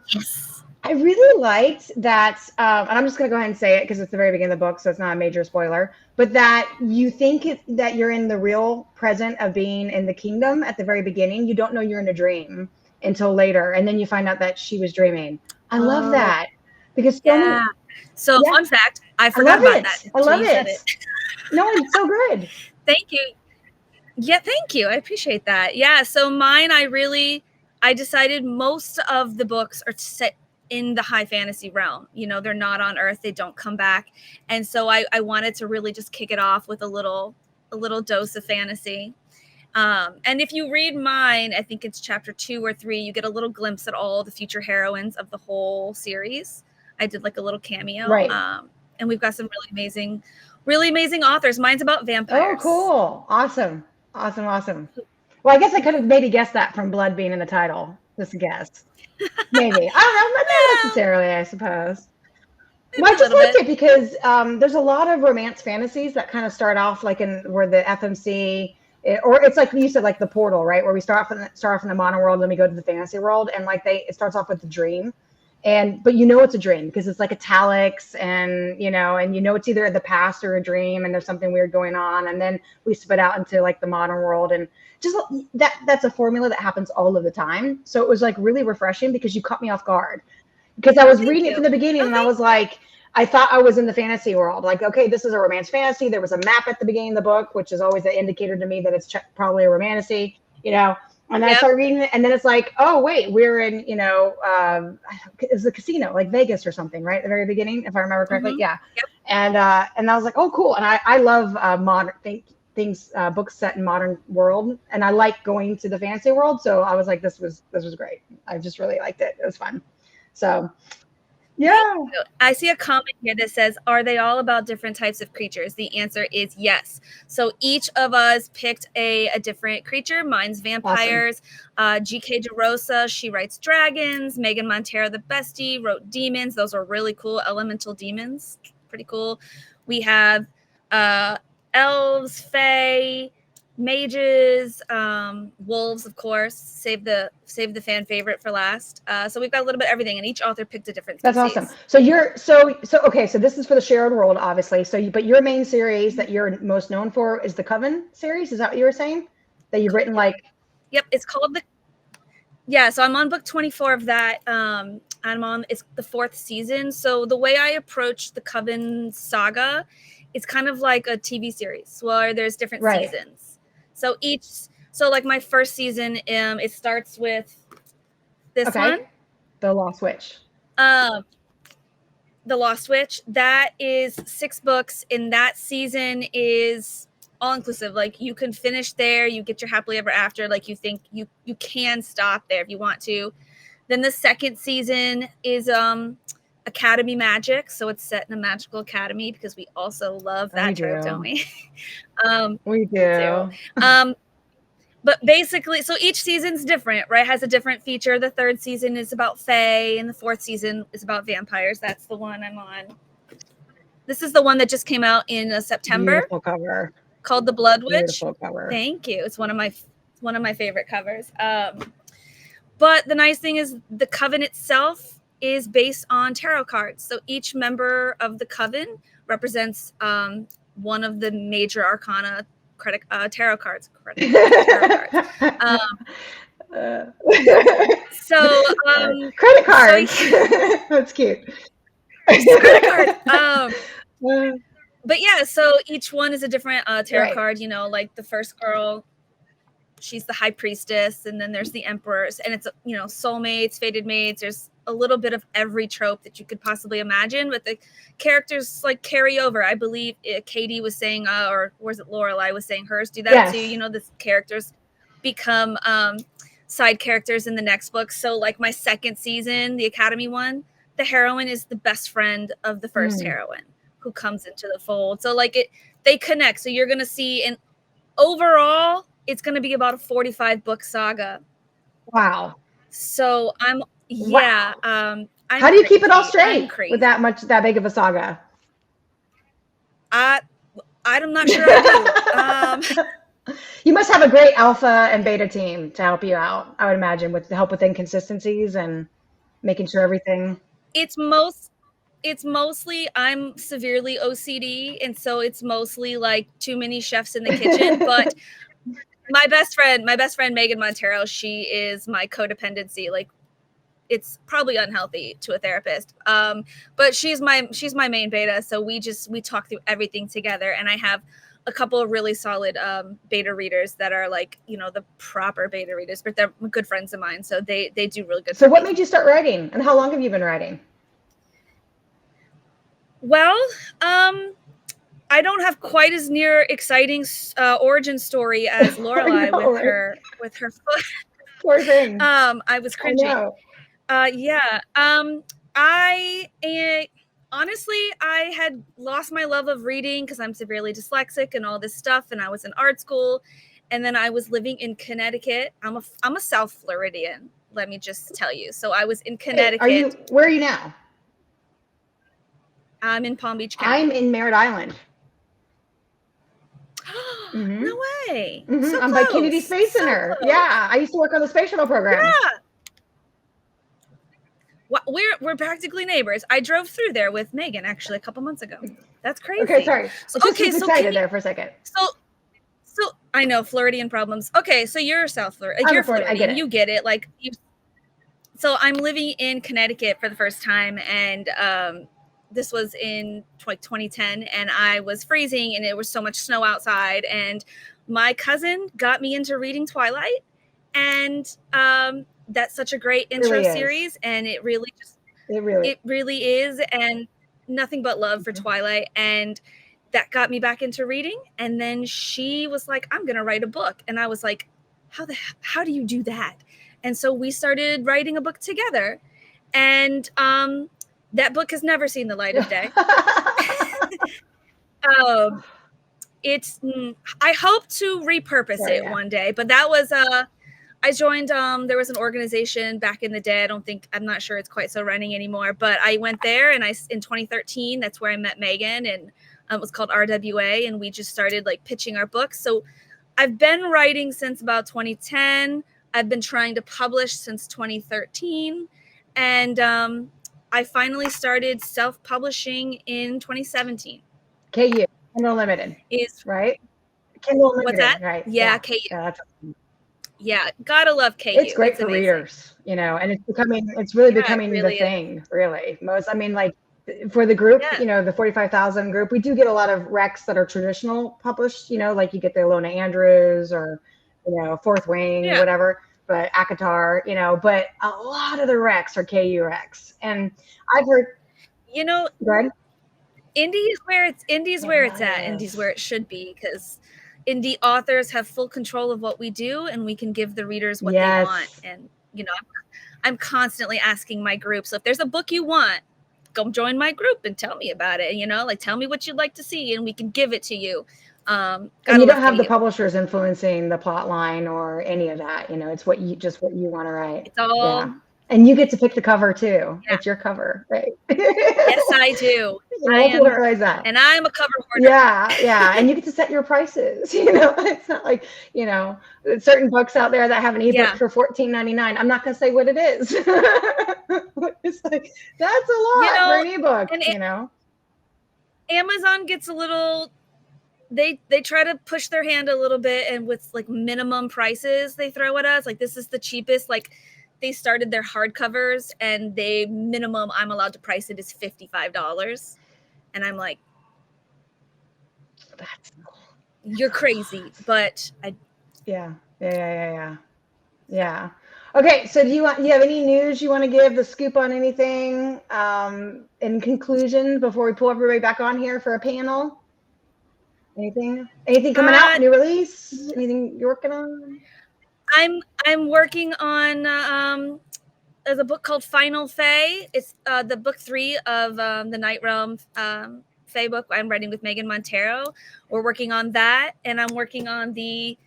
Yes. I really liked that, and I'm just going to go ahead and say it because it's the very beginning of the book, so it's not a major spoiler, but that you think that you're in the real present of being in the kingdom at the very beginning. You don't know you're in a dream until later, and then you find out that she was dreaming. I love that because yeah. So fun fact, I forgot about that. I love it. No, it's so good. Thank you. Yeah, thank you. I appreciate that. Yeah, so mine, I decided most of the books are set in the high fantasy realm. You know, they're not on Earth, they don't come back. And so I wanted to really just kick it off with a little dose of fantasy. And if you read mine, I think it's chapter 2 or 3, you get a little glimpse at all the future heroines of the whole series. I did like a little cameo. Right. And we've got some really amazing authors. Mine's about vampires. Oh, cool. Awesome. Well, I guess I could have maybe guessed that from blood being in the title. Just a guess. Maybe. I don't know, but not necessarily, I suppose. Well, I just liked it because there's a lot of romance fantasies that kind of start off like where the FMC, or it's like you said, like the portal, right? Where we start off in the modern world, then we go to the fantasy world, and like it starts off with the dream, but you know it's a dream because it's like italics, and you know it's either the past or a dream, and there's something weird going on, and then we spit out into like the modern world, and just that's a formula that happens all of the time. So it was like really refreshing because you caught me off guard. Because I was reading it from the beginning, and I was like, I thought I was in the fantasy world. Like, okay, this is a romance fantasy. There was a map at the beginning of the book, which is always an indicator to me that it's probably a romantasy, you know. And then I started reading it, and then it's like, oh wait, we're in, you know, it's a casino, like Vegas or something, right? At the very beginning, if I remember correctly, yeah. Yep. And I was like, oh cool. And I love modern things, books set in modern world, and I like going to the fantasy world. So I was like, this was great. I just really liked it. It was fun. So, yeah. I see a comment here that says, are they all about different types of creatures? The answer is yes. So each of us picked a different creature. Mine's vampires. Awesome. G.K. DeRosa, she writes dragons. Megan Montero, the bestie, wrote demons. Those are really cool. Elemental demons. Pretty cool. We have elves, fae, mages, wolves, of course. Save the fan favorite for last. So we've got a little bit of everything, and each author picked a different species. That's awesome. So you're okay. So this is for the shared world, obviously. But your main series that you're most known for is the Coven series. Is that what you were saying? That you've written like? Yep, it's called so I'm on book 24 of that. It's the 4th season. So the way I approach the Coven saga, it's kind of like a TV series where there's different seasons. So like my first season, it starts with this one. The Lost Witch. The Lost Witch. That is 6 books, and that season is all inclusive. Like you can finish there, you get your happily ever after. Like you think you can stop there if you want to. Then the second season is Academy Magic, so it's set in a magical academy because we also love that trope, don't we? We do. But basically, so each season's different, right? Has a different feature. The third season is about fae, and the fourth season is about vampires. That's the one I'm on. This is the one that just came out in September. Beautiful cover. Called The Blood Witch. Beautiful cover. Thank you. It's one of my favorite covers. But the nice thing is the coven itself is based on tarot cards. So each member of the coven represents one of the major arcana tarot cards. Tarot cards. Credit cards. That's cute. Credit cards. But yeah, so each one is a different tarot card. You know, like the first girl, she's the high priestess, and then there's the emperors, and it's, you know, soulmates, fated mates. There's a little bit of every trope that you could possibly imagine, but the characters like carry over. I believe Katie was saying, or was it Lorelei was saying hers do that too. You know, the characters become side characters in the next book. So like my second season, the Academy one, the heroine is the best friend of the first heroine who comes into the fold. So like they connect. So you're going to see, and overall, it's going to be about a 45 book saga. Wow. So I'm how do you keep it all straight with that big of a saga? I'm not sure I do. You must have a great alpha and beta team to help you out, I would imagine, with the help with inconsistencies and making sure everything. It's mostly I'm severely OCD, and so it's mostly like too many chefs in the kitchen. But my best friend Megan Montero, she is my codependency. Like, it's probably unhealthy to a therapist, but she's my main beta. So we talk through everything together, and I have a couple of really solid beta readers that are like, you know, the proper beta readers, but they're good friends of mine, so they do really good. So what made you start writing, and how long have you been writing? Well, I don't have quite as near exciting origin story as Lorelei with her foot. Poor thing. I was cringing. Honestly, I had lost my love of reading because I'm severely dyslexic and all this stuff, and I was in art school, and then I was living in Connecticut. I'm a South Floridian, let me just tell you. So I was in Connecticut. Where are you now? I'm in Palm Beach County. I'm in Merritt Island. No way. So I'm by Kennedy Space Center. Close. Yeah, I used to work on the space shuttle program. Yeah. We're practically neighbors. I drove through there with Megan actually a couple months ago. That's crazy. Okay, sorry. So excited there for a second. So I know Floridian problems. Okay, so you're South Florida. You're Floridian. I get it. You get it. Like so I'm living in Connecticut for the first time, and this was in 2010, and I was freezing, and it was so much snow outside, and my cousin got me into reading Twilight, and that's such a great intro series, and it really is, and nothing but love for Twilight, and that got me back into reading. And then she was like, I'm gonna write a book, and I was like, how do you do that? And so we started writing a book together, and that book has never seen the light of day. I hope to repurpose it one day, but that was I joined there was an organization back in the day. I'm not sure it's quite so running anymore, but I went there, and in 2013, that's where I met Megan, and it was called RWA, and we just started like pitching our books. So I've been writing since about 2010. I've been trying to publish since 2013, and I finally started self-publishing in 2017. KU, Kindle Unlimited. Is right? Kindle Unlimited. What's that? Right. Yeah, KU. Yeah, gotta love KU. It's great for readers, you know, and it's really becoming the thing, really. For the group, you know, the 45,000 group, we do get a lot of recs that are traditional published, you know, like you get the Ilona Andrews or, you know, Fourth Wing, whatever, but ACOTAR, you know, but a lot of the recs are KU recs. And I've heard, you know, go ahead. Indie is where it's at. Indie's where it should be, because indie authors have full control of what we do, and we can give the readers what they want. And I'm constantly asking my group, so if there's a book you want, go join my group and tell me about it. Like, tell me what you'd like to see, and we can give it to you. And you don't have the publishers influencing the plot line or any of that. It's what you want to write. It's all And you get to pick the cover too. It's your cover, right? Yes, I do. Most people don't realize that. And I'm a cover hoarder. Yeah. And you get to set your prices. It's not like, certain books out there that have an ebook for $14.99. I'm not going to say what it is. It's like, that's a lot for an ebook, Amazon gets a little, they try to push their hand a little bit, and with like minimum prices they throw at us. Like, this is the cheapest. Like, they started their hardcovers, and they minimum I'm allowed to price it is $55. And I'm like, you're crazy. But yeah. Okay, so do you have any news you want to give the scoop on anything in conclusion before we pull everybody back on here for a panel? Anything coming out, new release? Anything you're working on? I'm working on there's a book called Final Fae. It's the book 3 of the Night Realm Fae book I'm writing with Megan Montero. We're working on that, and I'm working on the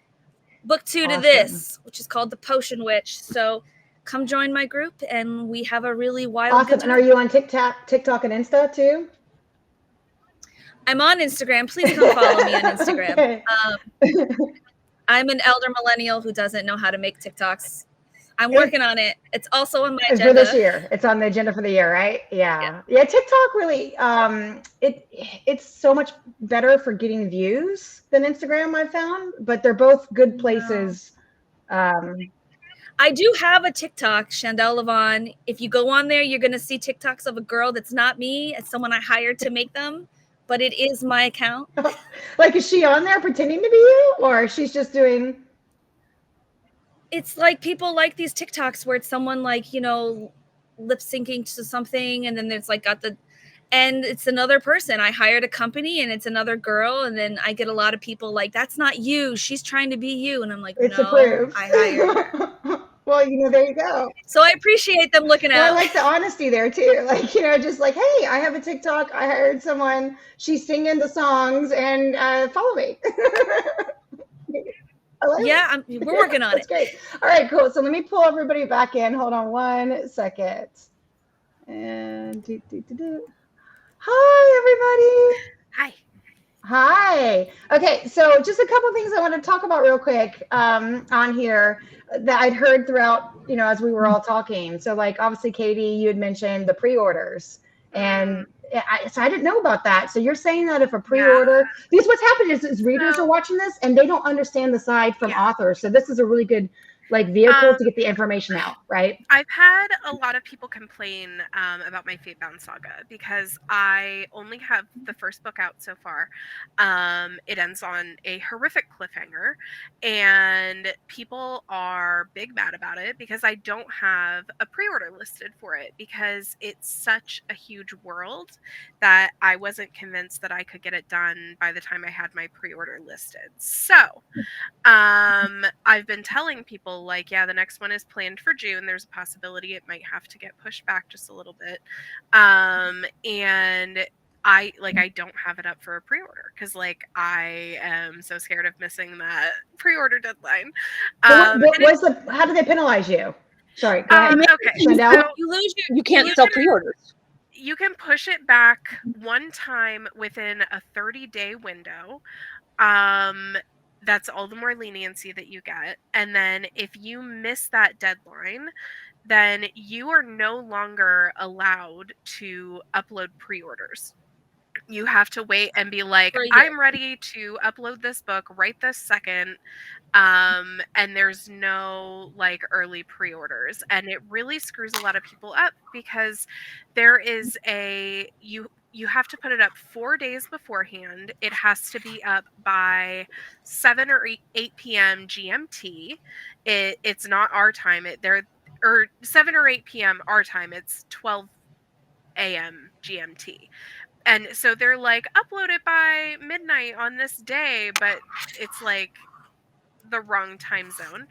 book 2 to this, which is called The Potion Witch. So come join my group, and we have a really wild good time. And are you on TikTok and Insta too? I'm on Instagram. Please come follow me on Instagram. Okay. I'm an elder millennial who doesn't know how to make TikToks. I'm working on it. It's also on my agenda. For this year. It's on the agenda for the year, right? Yeah. TikTok really, it's so much better for getting views than Instagram, I've found, but they're both good places. I do have a TikTok, Chandelle LaVaun. If you go on there, you're going to see TikToks of a girl that's not me. It's someone I hired to make them, but it is my account. Like, is she on there pretending to be you, or she's just doing... It's like people like these TikToks where it's someone like, lip syncing to something, and then it's like and it's another person. I hired a company, and it's another girl, and then I get a lot of people like, that's not you. She's trying to be you. And I'm like, it's no, approved. I hired her. Well, there you go. So I appreciate them looking out. I like the honesty there too. Like, just like, hey, I have a TikTok. I hired someone. She's singing the songs, and follow me. We're working on it. That's great. All right, cool. So let me pull everybody back in. Hold on 1 second. And hi, everybody. Hi. Okay, so just a couple things I want to talk about real quick on here that I'd heard throughout, as we were all talking. So, like, obviously, Katie, you had mentioned the pre-orders, and so I didn't know about that. So you're saying that if a pre-order, because what's happened is readers are watching this and they don't understand the side from authors. So this is a really good vehicle to get the information out, right? I've had a lot of people complain about my Fatebound saga because I only have the first book out so far. It ends on a horrific cliffhanger, and people are big mad about it because I don't have a pre-order listed for it, because it's such a huge world that I wasn't convinced that I could get it done by the time I had my pre-order listed. So I've been telling people, like, the next one is planned for June. There's a possibility it might have to get pushed back just a little bit. And I don't have it up for a pre-order because I am so scared of missing that pre-order deadline. How do they penalize you? Sorry, go ahead. Okay. So you can't sell pre-orders. You can push it back one time within a 30-day window. That's all the more leniency that you get. And then if you miss that deadline, then you are no longer allowed to upload pre-orders. You have to wait and be like, I'm ready to upload this book right this second. And there's no early pre-orders. And it really screws a lot of people up because there is you have to put it up 4 days beforehand. It has to be up by 7 or 8 p.m. GMT. It's not our time. Or 7 or 8 p.m. our time. It's 12 a.m. GMT. And so they're like, upload it by midnight on this day, but it's like the wrong time zone.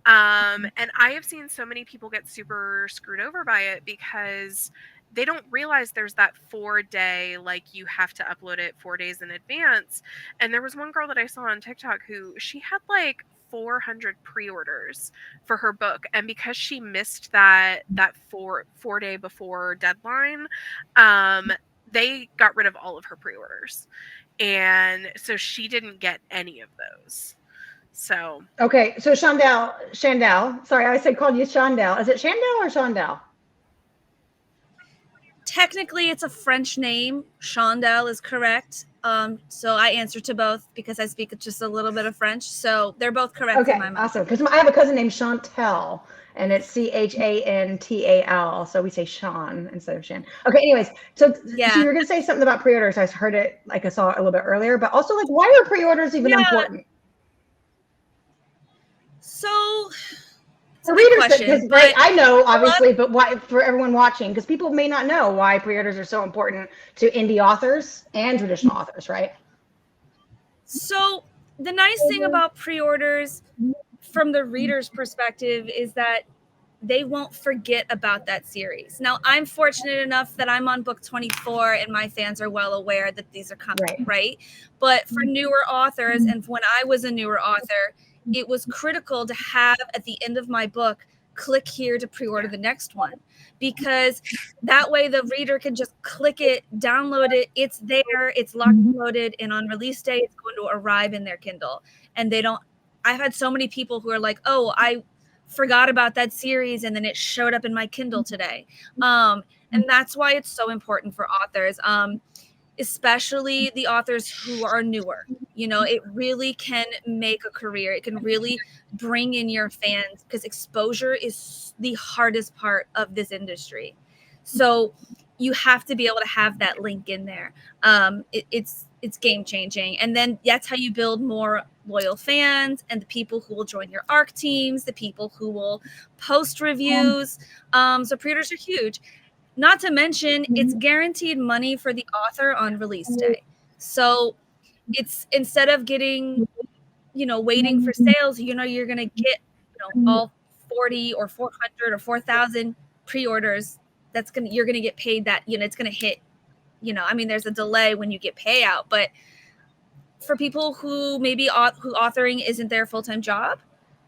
And I have seen so many people get super screwed over by it because they don't realize there's that 4-day, like you have to upload it 4 days in advance. And there was one girl that I saw on TikTok who she had like 400 pre-orders for her book, and because she missed that 4 day before deadline, they got rid of all of her pre-orders, and so she didn't get any of those. So Okay, so Chandelle, sorry, I said called you Chandelle. Is it Chandelle or Chandelle? Technically, it's a French name. Chandelle is correct. So I answer to both because I speak just a little bit of French. So they're both correct in my Okay, mind. awesome. Because I have a cousin named Chantel, and it's Chantal. So we say Sean instead of Shan. Okay, anyways, so Yeah. you were gonna say something about pre-orders. I heard it, like I saw it a little bit earlier, but also like, why are pre-orders even important? So it's a For good readers, question, because but I know obviously, but why for everyone watching? Because people may not know why pre-orders are so important to indie authors and traditional authors, right? So the nice thing about pre-orders from the reader's perspective is that they won't forget about that series. Now, I'm fortunate enough that I'm on book 24 and my fans are well aware that these are coming, right? But for newer authors, and when I was a newer author, it was critical to have at the end of my book, click here to pre-order the next one, because that way the reader can just click it, download it, it's there, it's locked and loaded, and on release day, it's going to arrive in their Kindle. And they don't, I've had so many people who are like, oh, I forgot about that series and then it showed up in my Kindle today. And that's why it's so important for authors, especially the authors who are newer. You know, it really can make a career. It can really bring in your fans, because exposure is the hardest part of this industry. So you have to be able to have that link in there. It's game changing. And then that's how you build more loyal fans and the people who will join your ARC teams, the people who will post reviews. So pre-orders are huge. Not to mention, it's guaranteed money for the author on release day. So it's, instead of getting, waiting for sales, you're going to get, all 40 or 400 or 4,000 pre-orders. You're going to get paid that, it's going to hit, I mean, there's a delay when you get payout, but for people who maybe who authoring isn't their full-time job,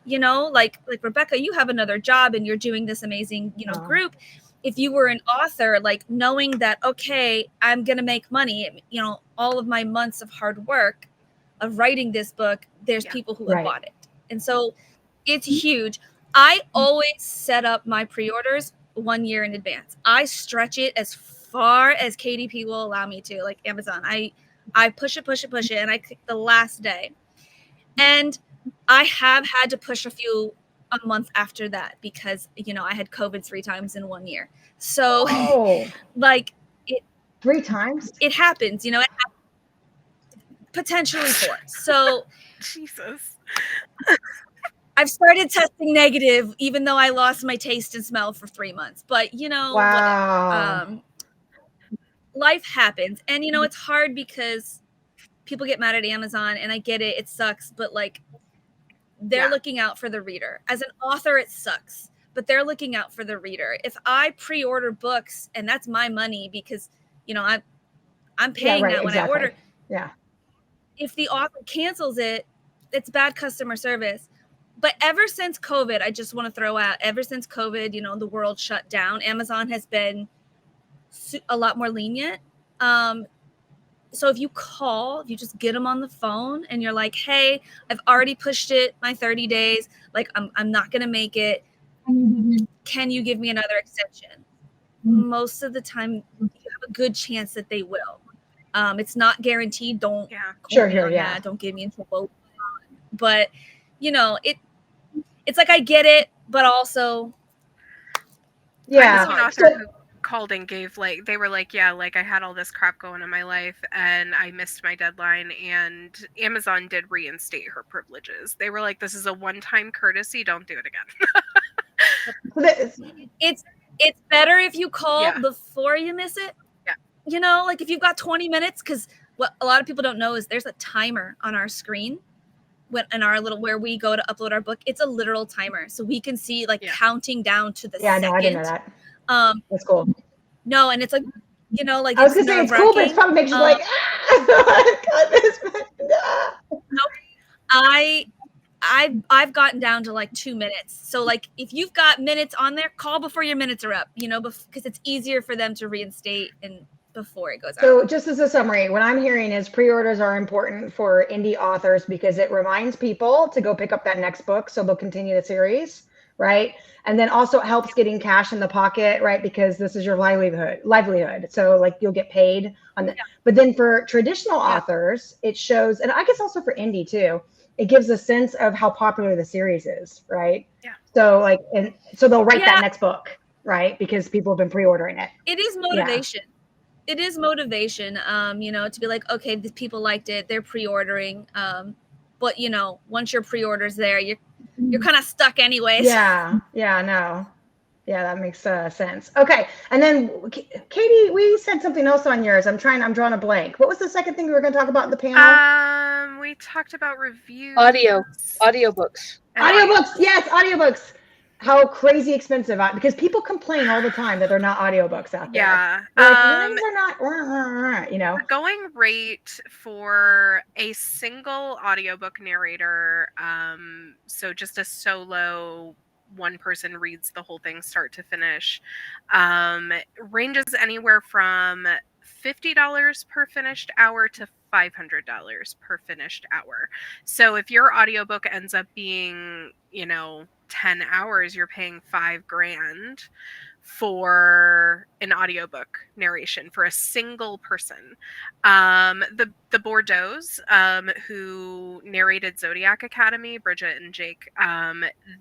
like Rebecca, you have another job and you're doing this amazing, group. If you were an author, like knowing that, okay, I'm going to make money, all of my months of hard work of writing this book, there's people who have bought it. And so it's huge. I always set up my pre-orders 1 year in advance. I stretch it as far as KDP will allow me to, like Amazon. I push it, and I click the last day. And I have had to push a month after that because, I had COVID 3 times in 1 year. So like it 3 times? It happens, it potentially 4. So Jesus. I've started testing negative, even though I lost my taste and smell for 3 months. But whatever. Life happens, and it's hard because people get mad at Amazon, and I get it. It sucks, but like they're looking out for the reader. As an author, it sucks, but they're looking out for the reader. If I pre-order books, and that's my money because I'm paying that when I order. Yeah. If the author cancels it, it's bad customer service. But ever since COVID, I just want to throw out, ever since COVID, the world shut down, Amazon has been a lot more lenient. So if you just get them on the phone and you're like, hey, I've already pushed it my 30 days. Like I'm not going to make it. Can you give me another extension? Most of the time you have a good chance that they will. It's not guaranteed. Don't that. Don't get me in trouble. But it's like, I get it, but also I was an author who called and gave, like, they were like, yeah, like I had all this crap going in my life and I missed my deadline, and Amazon did reinstate her privileges. They were like, this is a one-time courtesy, don't do it again. It's better if you call before you miss it. you know, like if you've got 20 minutes, because what a lot of people don't know is there's a timer on our screen in our little where we go to upload our book. It's a literal timer, so we can see like counting down to the second. No, I didn't know that. That's cool. No, and it's like, you know, like I was gonna say it's cool, but it's probably makes you like, Nope. I've gotten down to like 2 minutes. So like if you've got minutes on there, call before your minutes are up, you know, because it's easier for them to reinstate and before it goes out. So just as a summary, what I'm hearing is pre-orders are important for indie authors because it reminds people to go pick up that next book so they'll continue the series, right? And then also it helps getting cash in the pocket, right? Because this is your livelihood. So like you'll get paid on the, but then for traditional authors, it shows, and I guess also for indie too, it gives a sense of how popular the series is, right? Yeah. So like, and so they'll write that next book, right? Because people have been pre-ordering it. It is motivation. It is motivation, you know, to be like, okay, these people liked it, they're pre-ordering. But you know, once your pre-order's there, you're kind of stuck anyways. Yeah, that makes sense. Okay, and then Katie, we said something else on yours. I'm drawing a blank. What was the second thing we were going to talk about in the panel? We talked about reviews. Audiobooks. Yes, audiobooks. How crazy expensive, because people complain all the time that they're not audiobooks out there. Yeah. Like, they're not, you know. The going rate for a single audiobook narrator, so just a solo one person reads the whole thing start to finish, ranges anywhere from $50 per finished hour to $500 per finished hour. So if your audiobook ends up being, you know, 10 hours, you're paying $5,000 for an audiobook narration for a single person. The Bordeaux's, who narrated Zodiac Academy, Bridget and Jake,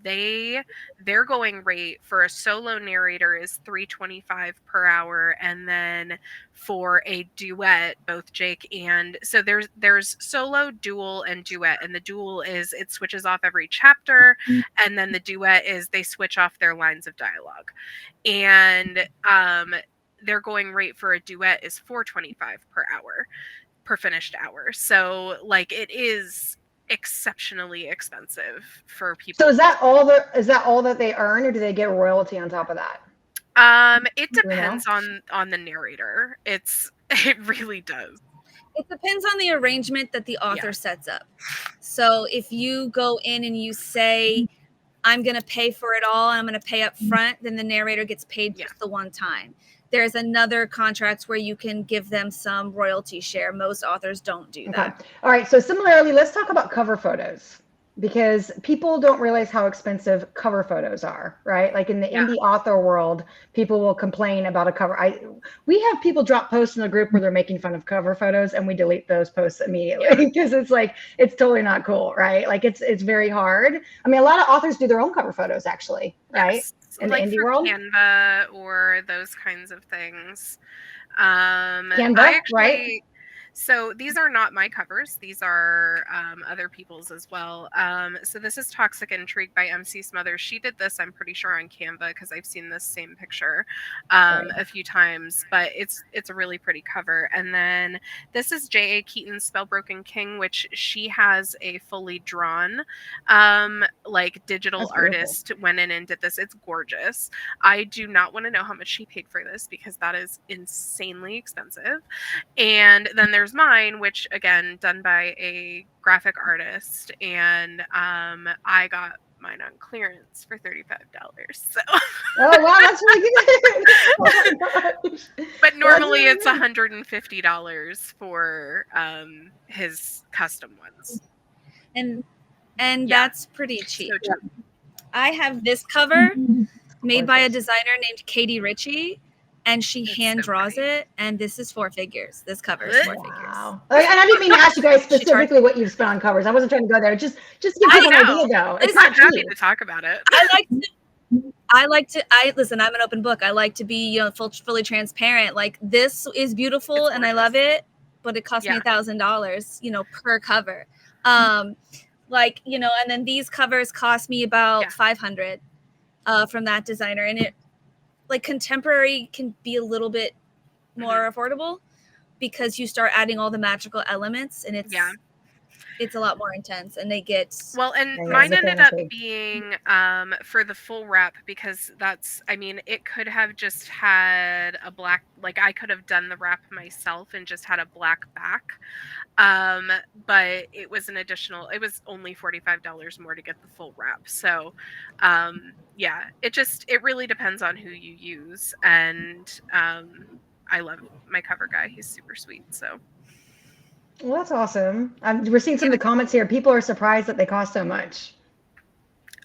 their going rate for a solo narrator is $325 per hour, and then for a duet, both Jake and so there's solo, dual, and duet, and the dual is it switches off every chapter, and then the duet is they switch off their lines of dialogue. And their going rate for a duet is $425 per hour, per finished hour. So like it is exceptionally expensive for people. So is that all that they earn, or do they get a royalty on top of that? It depends on the narrator. It really does. It depends on the arrangement that the author sets up. So if you go in and you say, I'm going to pay for it all, and I'm going to pay up front, then the narrator gets paid just the one time. There's another contract where you can give them some royalty share. Most authors don't do that. All right. So similarly, let's talk about cover photos, because people don't realize how expensive cover photos are, right? Like in the indie author world, people will complain about a cover. We have people drop posts in the group where they're making fun of cover photos, and we delete those posts immediately because it's like, it's totally not cool, right? Like it's very hard. I mean, a lot of authors do their own cover photos actually, right? In like the indie for world, Canva or those kinds of things. Canva, right? So these are not my covers. These are other people's as well. So this is Toxic Intrigue by MC Smothers. She did this, I'm pretty sure, on Canva because I've seen this same picture a few times. But it's a really pretty cover. And then this is J.A. Keaton's Spellbroken King, which she has a fully drawn like digital artist went in and did this. It's gorgeous. I do not want to know how much she paid for this because that is insanely expensive. And then there's mine, which again done by a graphic artist, and I got mine on clearance for $35. So oh wow, that's really good. But normally it's $150 for his custom ones, and that's pretty cheap. So I have this cover made by a designer named Katie Ritchie, and she hand draws it, and this is 4 figures. This cover is 4 figures. And I didn't mean to ask you guys specifically what you've spent on covers. I wasn't trying to go there. Just give people an idea, though. It's not happy to talk about it. Listen, I'm an open book. I like to be, fully transparent. Like, this is beautiful and I love it, but it cost me $1,000, per cover. And then these covers cost me about $500 from that designer, and it, like, contemporary can be a little bit more affordable, because you start adding all the magical elements, and it's a lot more intense, and they get Well, and Yeah, mine the ended up fantasy. being for the full wrap, because that's, I mean, it could have just had a black, like I could have done the wrap myself and just had a black back. But it was an additional, it was only $45 more to get the full wrap. So, yeah, it really depends on who you use. And I love my cover guy. He's super sweet. So, Well, that's awesome. We're seeing some yeah. of the comments here. People are surprised that they cost so much.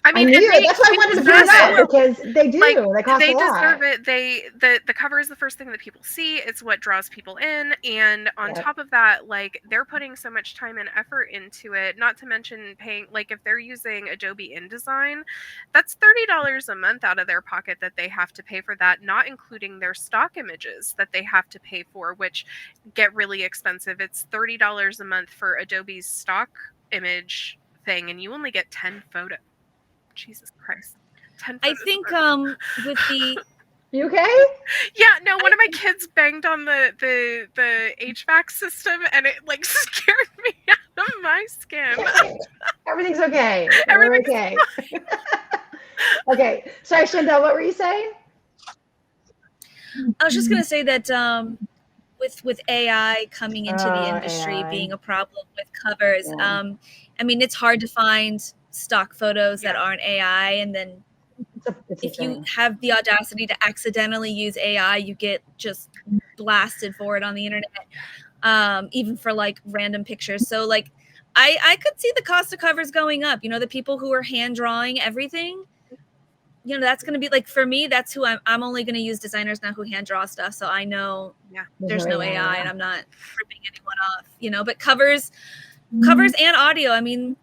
I I mean, knew and it. That's why I they wanted to deserve point it out, it. because they do. Like, They cost they a lot. deserve it. The cover is the first thing that people see. It's what draws people in, and on Yep. top of that, like, they're putting so much time and effort into it. Not to mention paying, like, if they're using Adobe InDesign, that's $30 a month out of their pocket that they have to pay for that, not including their stock images that they have to pay for, which get really expensive. It's $30 a month for Adobe's stock image thing, and you only get 10 photos. Jesus Christ. 10 I photos think a month. with the You okay? Yeah, no, one of my kids banged on the HVAC system, and it like scared me out of my skin. Everything's okay. We're Everything's okay. Okay. Sorry, Chandelle, what were you saying? I was just gonna say that with AI coming into the industry AI. being a problem with covers, Yeah. I mean, it's hard to find stock photos that Yeah. aren't AI, and then It's a if you thing. have the audacity to accidentally use AI, you get just blasted for it on the internet, even for like random pictures. So like, I could see the cost of covers going up. You know, the people who are hand drawing everything, you know, that's going to be like, for me, that's who I'm only going to use designers now who hand draw stuff. So I know Yeah. there's no AI, yeah. and I'm not ripping anyone off, you know, but covers and audio, I mean,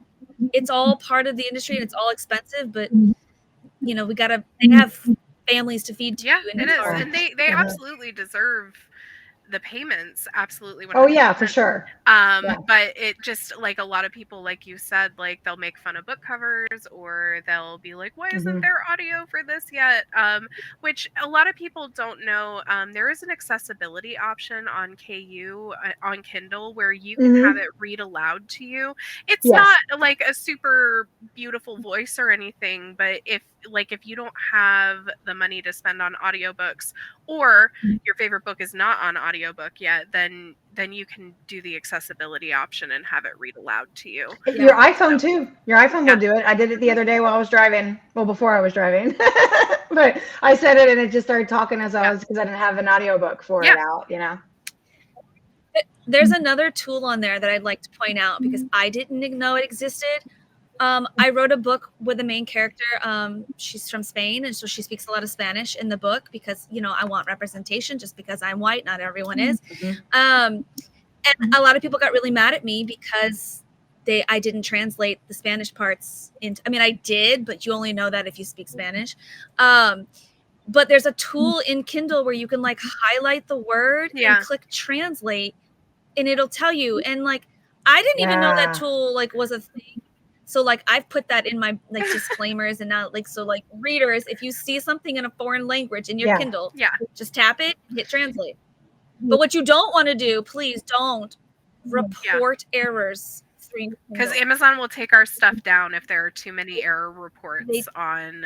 it's all part of the industry and it's all expensive, but you know, they have families to feed to, Yeah, and it it's is. hard. And they absolutely deserve the payments, absolutely 100%. Oh yeah, for sure. Yeah. But it just, like, a lot of people, like you said, like, they'll make fun of book covers, or they'll be like, why isn't there audio for this yet? Which a lot of people don't know. There is an accessibility option on KU on Kindle where you can have it read aloud to you. It's Yes. not like a super beautiful voice or anything, but if you don't have the money to spend on audiobooks, or your favorite book is not on audiobook yet, then you can do the accessibility option and have it read aloud to you. Your iPhone too. Your iPhone will do it. I did it the other day while I was driving. Well, before I was driving. But I said it and it just started talking as I was, because I didn't have an audiobook for it out, you know. There's another tool on there that I'd like to point out, because I didn't know it existed. I wrote a book with the main character. She's from Spain, and so she speaks a lot of Spanish in the book, because, you know, I want representation. Just because I'm white, not everyone is. And a lot of people got really mad at me because I didn't translate the Spanish parts into, I mean, I did, but you only know that if you speak Spanish. But there's a tool in Kindle where you can like highlight the word and click translate, and it'll tell you. And like, I didn't even know that tool like was a thing. So like, I've put that in my like disclaimers, and now like, so like, readers, if you see something in a foreign language in your Kindle, just tap it, hit translate. But what you don't want to do, please don't report errors through, because Amazon will take our stuff down if there are too many error reports on.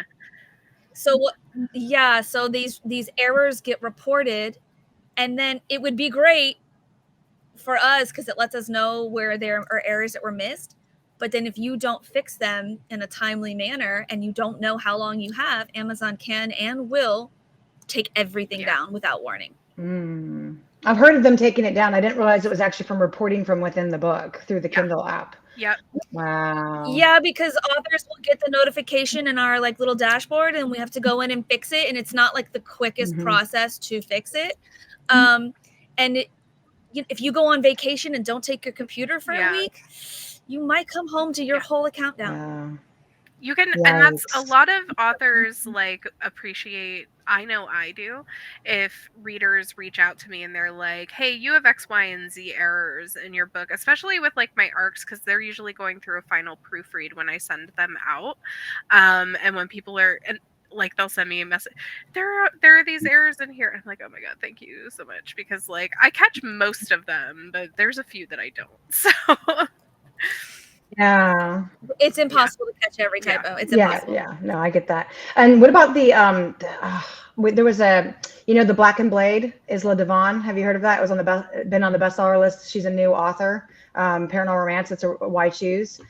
So so these errors get reported, and then it would be great for us because it lets us know where there are errors that were missed. But then if you don't fix them in a timely manner and you don't know how long you have, Amazon can and will take everything down without warning. I've heard of them taking it down. I didn't realize it was actually from reporting from within the book through the Kindle app. Yep. Wow. Yeah, because authors will get the notification in our like little dashboard, and we have to go in and fix it. And it's not like the quickest process to fix it. And if you go on vacation and don't take your computer for a week, you might come home to your whole account down. You can, and that's a lot of authors like appreciate. I know I do. If readers reach out to me and they're like, "Hey, you have X, Y, and Z errors in your book," especially with like my ARCs, because they're usually going through a final proofread when I send them out. And when people are, and like they'll send me a message. There are these errors in here. I'm like, oh my god, thank you so much, because like I catch most of them, but there's a few that I don't. So Yeah. It's impossible to catch every typo. It's Yeah, impossible. yeah. No, I get that. And what about there was the Black and Blade, Isla Devon. Have you heard of that? It was been on the bestseller list. She's a new author, paranormal romance. It's a Why Choose.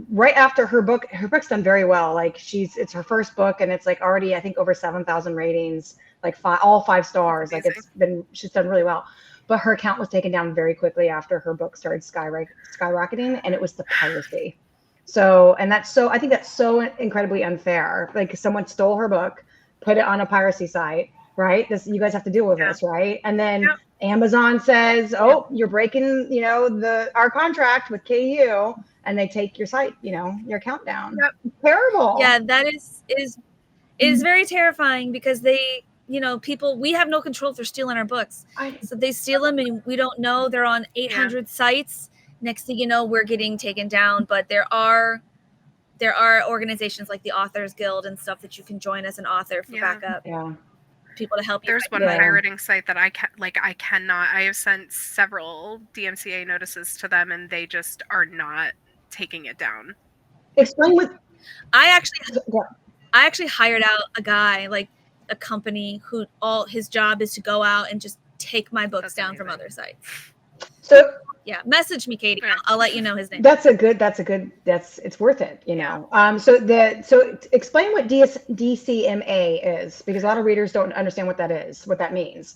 Right after her book's done very well. Like it's her first book, and it's like already, I think, over 7,000 ratings, like all 5 stars. Like she's done really well. But her account was taken down very quickly after her book started skyrocketing, and it was the piracy. So, I think that's so incredibly unfair. Like someone stole her book, put it on a piracy site, right? You guys have to deal with this, right? And then Amazon says, "Oh, you're breaking, our contract with KU," and they take your site, your account down. Terrible. Yeah, that is very terrifying, because they, people, we have no control if they're stealing our books. So they steal them, and we don't know. They're on 800 sites. Next thing you know, we're getting taken down. But there are organizations like the Authors Guild and stuff that you can join as an author for backup. Yeah. People to help you. There's one pirating site that I cannot. I have sent several DMCA notices to them, and they just are not taking it down. Explain what I actually hired out a guy, like a company, who all his job is to go out and just take my books down from other sites. So yeah, message me, Katie. I'll let you know his name. It's worth it, So explain what DCMA is, because a lot of readers don't understand what that means.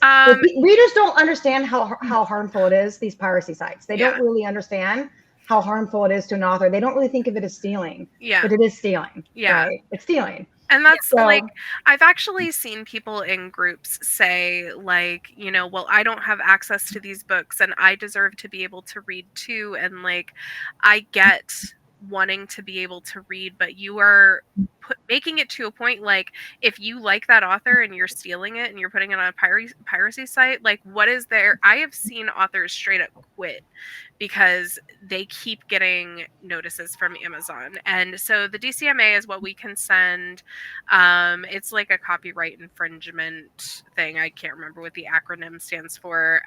Readers don't understand how harmful it is, these piracy sites. They don't really understand how harmful it is to an author. They don't really think of it as stealing. Yeah. But it is stealing. Yeah. Right? It's stealing. And that's like, I've actually seen people in groups say, like, well, I don't have access to these books and I deserve to be able to read too. And like, I get wanting to be able to read, but you are making it to a point, like, if you like that author and you're stealing it and you're putting it on a piracy site, like, what is there? I have seen authors straight up quit because they keep getting notices from Amazon. And so the DCMA is what we can send. It's like a copyright infringement thing. I can't remember what the acronym stands for.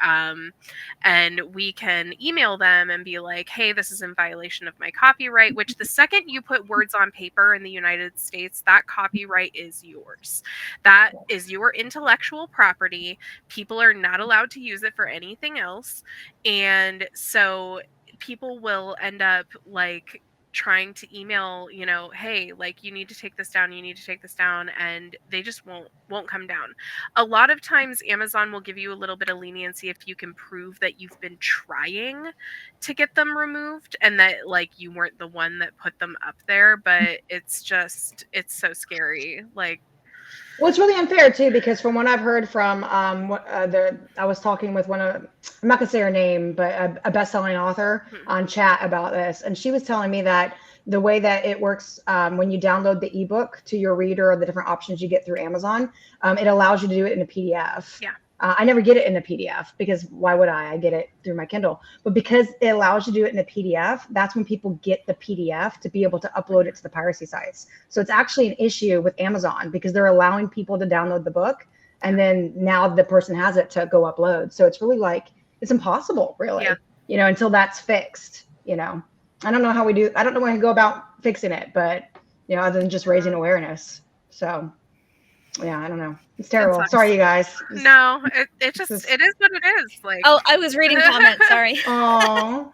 And we can email them and be like, hey, this is in violation of my copyright, which the second you put words on paper in the United States, that copyright is yours. That is your intellectual property. People are not allowed to use it for anything else. And so people will end up like trying to email, hey, like, you need to take this down, and they just won't come down. A lot of times Amazon will give you a little bit of leniency if you can prove that you've been trying to get them removed and that like you weren't the one that put them up there, but it's so scary. Like, well, it's really unfair too, because from what I've heard from I was talking with I'm not gonna say her name, but a best-selling author on chat about this, and she was telling me that the way that it works when you download the ebook to your reader, or the different options you get through Amazon, it allows you to do it in a PDF. Yeah. I never get it in a PDF, because why would I? I get it through my Kindle. But because it allows you to do it in a PDF, that's when people get the PDF to be able to upload it to the piracy sites. So it's actually an issue with Amazon, because they're allowing people to download the book, and then now the person has it to go upload. So it's really like, it's impossible, really, until that's fixed. I don't know how we go about fixing it, but other than just raising awareness. So yeah, I don't know. It's terrible. Sorry, you guys. No, it is what it is. Like, oh, I was reading comments. Sorry. Oh,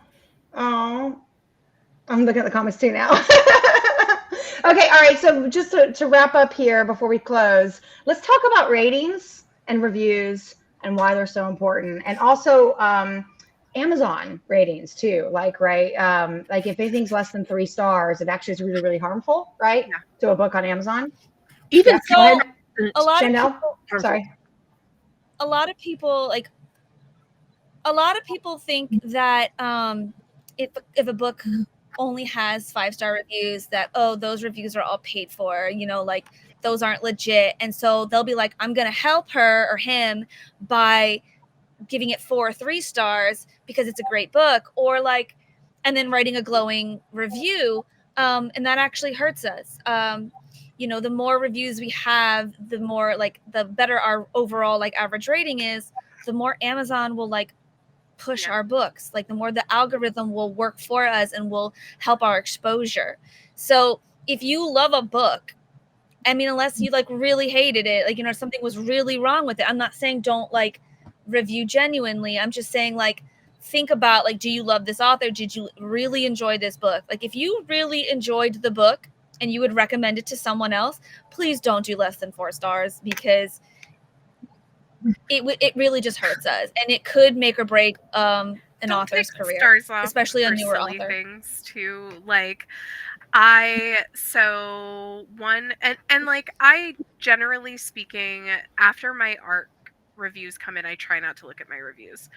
I'm looking at the comments too now. Okay, all right. So just to wrap up here before we close, let's talk about ratings and reviews and why they're so important, and also Amazon ratings too. Like, right? Like if anything's less than 3 stars, it actually is really, really harmful, right? Yeah. To a book on Amazon. Even so. A lot Chandelle? A lot of people think that if a book only has 5-star reviews, that those reviews are all paid for, like those aren't legit. And so they'll be like, I'm gonna help her or him by giving it 4 or 3 stars because it's a great book, or like, and then writing a glowing review. And that actually hurts us. you know, the more reviews we have, the more like the better our overall like average rating is, the more Amazon will like push our books, like the more the algorithm will work for us and will help our exposure. So if you love a book, I mean, unless you like really hated it, like, you know, something was really wrong with it. I'm not saying don't like review genuinely. I'm just saying like, think about like, do you love this author? Did you really enjoy this book? Like if you really enjoyed the book and you would recommend it to someone else, please don't do less than 4 stars, because it really just hurts us, and it could make or break an Don't author's take career, stars off especially a for newer silly author. things too. Like so one and like I generally speaking, after my arc reviews come in, I try not to look at my reviews.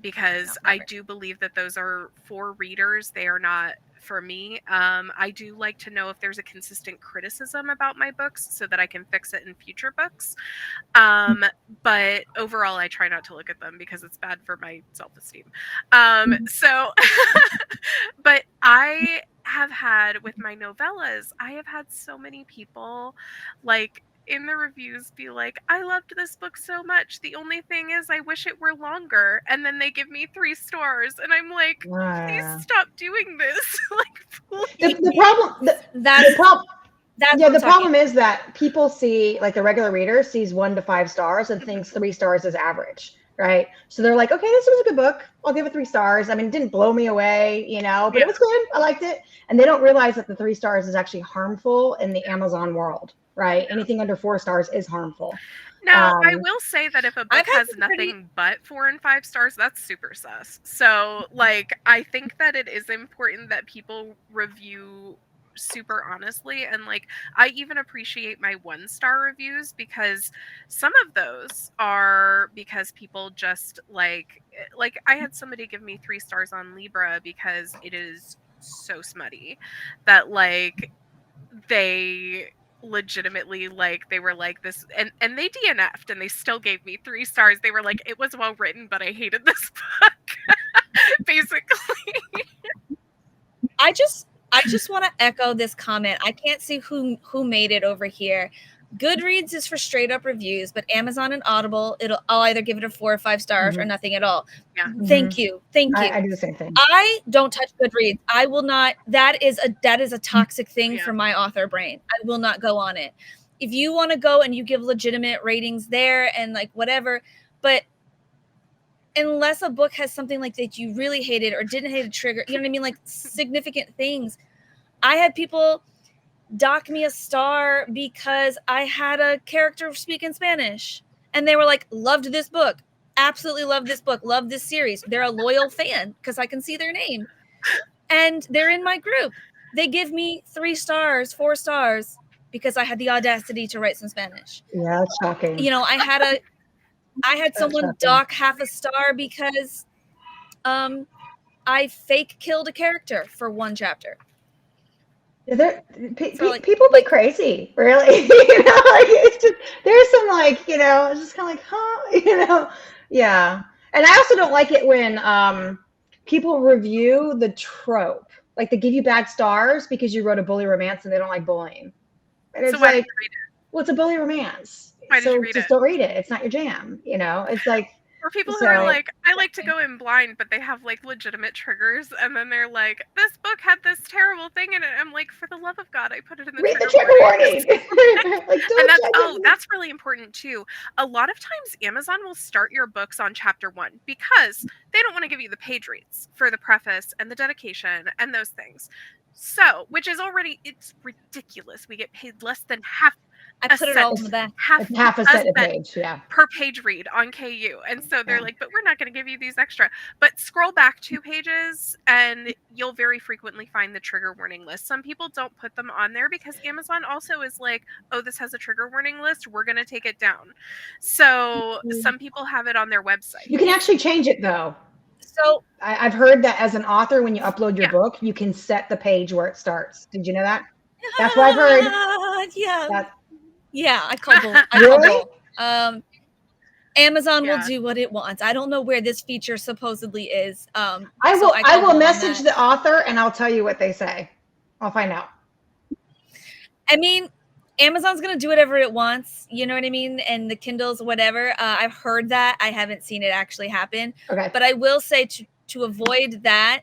Because No, I never. do believe that those are for readers. They are not for me. I do like to know if there's a consistent criticism about my books so that I can fix it in future books. But overall, I try not to look at them because it's bad for my self-esteem. So, but I have had with my novellas, I have had so many people like in the reviews be like, I loved this book so much. The only thing is I wish it were longer. And then they give me 3 stars. And I'm like, please stop doing this. Like, please. The problem, That's the problem, that's yeah, what the I'm talking problem is that people see, like the regular reader sees 1 to 5 stars and thinks 3 stars is average, right? So they're like, okay, this was a good book. I'll give it 3 stars. I mean, it didn't blow me away, you know, but it was good. I liked it. And they don't realize that the 3 stars is actually harmful in the Amazon world, right? Anything under 4 stars is harmful. Now, I will say that if a book I've had has some pretty- nothing but 4 and 5 stars, that's super sus. So, like, I think that it is important that people review super honestly, and like I even appreciate my 1-star reviews because some of those are because people just like I had somebody give me 3 stars on Libra because it is so smutty that like they legitimately like they were like this, and they DNF'd and they still gave me 3 stars. They were like, it was well written, but I hated this book. Basically. I just want to echo this comment. I can't see who made it over here. Goodreads is for straight up reviews, but Amazon and Audible, I'll either give it a 4 or 5 stars or nothing at all. Yeah. Thank you. I do the same thing. I don't touch Goodreads. I will not. That is a toxic thing for my author brain. I will not go on it. If you want to go and you give legitimate ratings there and like whatever, but unless a book has something like that you really hated or didn't hate a trigger, you know what I mean? Like significant things. I had people dock me a star because I had a character speak in Spanish. And they were like, loved this book. Absolutely love this book. Love this series. They're a loyal fan because I can see their name. And they're in my group. They give me 3 stars, 4 stars because I had the audacity to write some Spanish. Yeah, it's shocking. You know, I had someone dock half a star because I fake killed a character for 1 chapter. People be crazy, really. You know, like it's just there's some like, you know, it's just kind of like, huh, you know, yeah. And I also don't like it when people review the trope, like they give you bad stars because you wrote a bully romance and they don't like bullying. And it's So why like, did you read it? well, it's a bully romance. Why did you read just it? don't read it. It's not your jam, you know. It's like, or people who are like, I like to go in blind, but they have like legitimate triggers, and then they're like, this book had this terrible thing in it. I'm like, for the love of God, I put it in the read trigger the trigger warning. Like, and that's really important too. A lot of times Amazon will start your books on chapter 1 because they don't want to give you the page reads for the preface and the dedication and those things. So, which is already, it's ridiculous. We get paid less than half. I put it all in the back. Half a cent a page, yeah. Per page read on KU. And so they're like, but we're not going to give you these extra. But scroll back 2 pages and you'll very frequently find the trigger warning list. Some people don't put them on there because Amazon also is like, oh, this has a trigger warning list. We're going to take it down. So some people have it on their website. You can actually change it though. So I've heard that as an author, when you upload your book, you can set the page where it starts. Did you know that? That's what I've heard. Yeah, I call bull. Really? Amazon will do what it wants. I don't know where this feature supposedly is. I will message the author and I'll tell you what they say. I'll find out. I mean, Amazon's gonna do whatever it wants, you know what I mean? And the Kindles, whatever. I've heard that. I haven't seen it actually happen. Okay. But I will say to avoid that,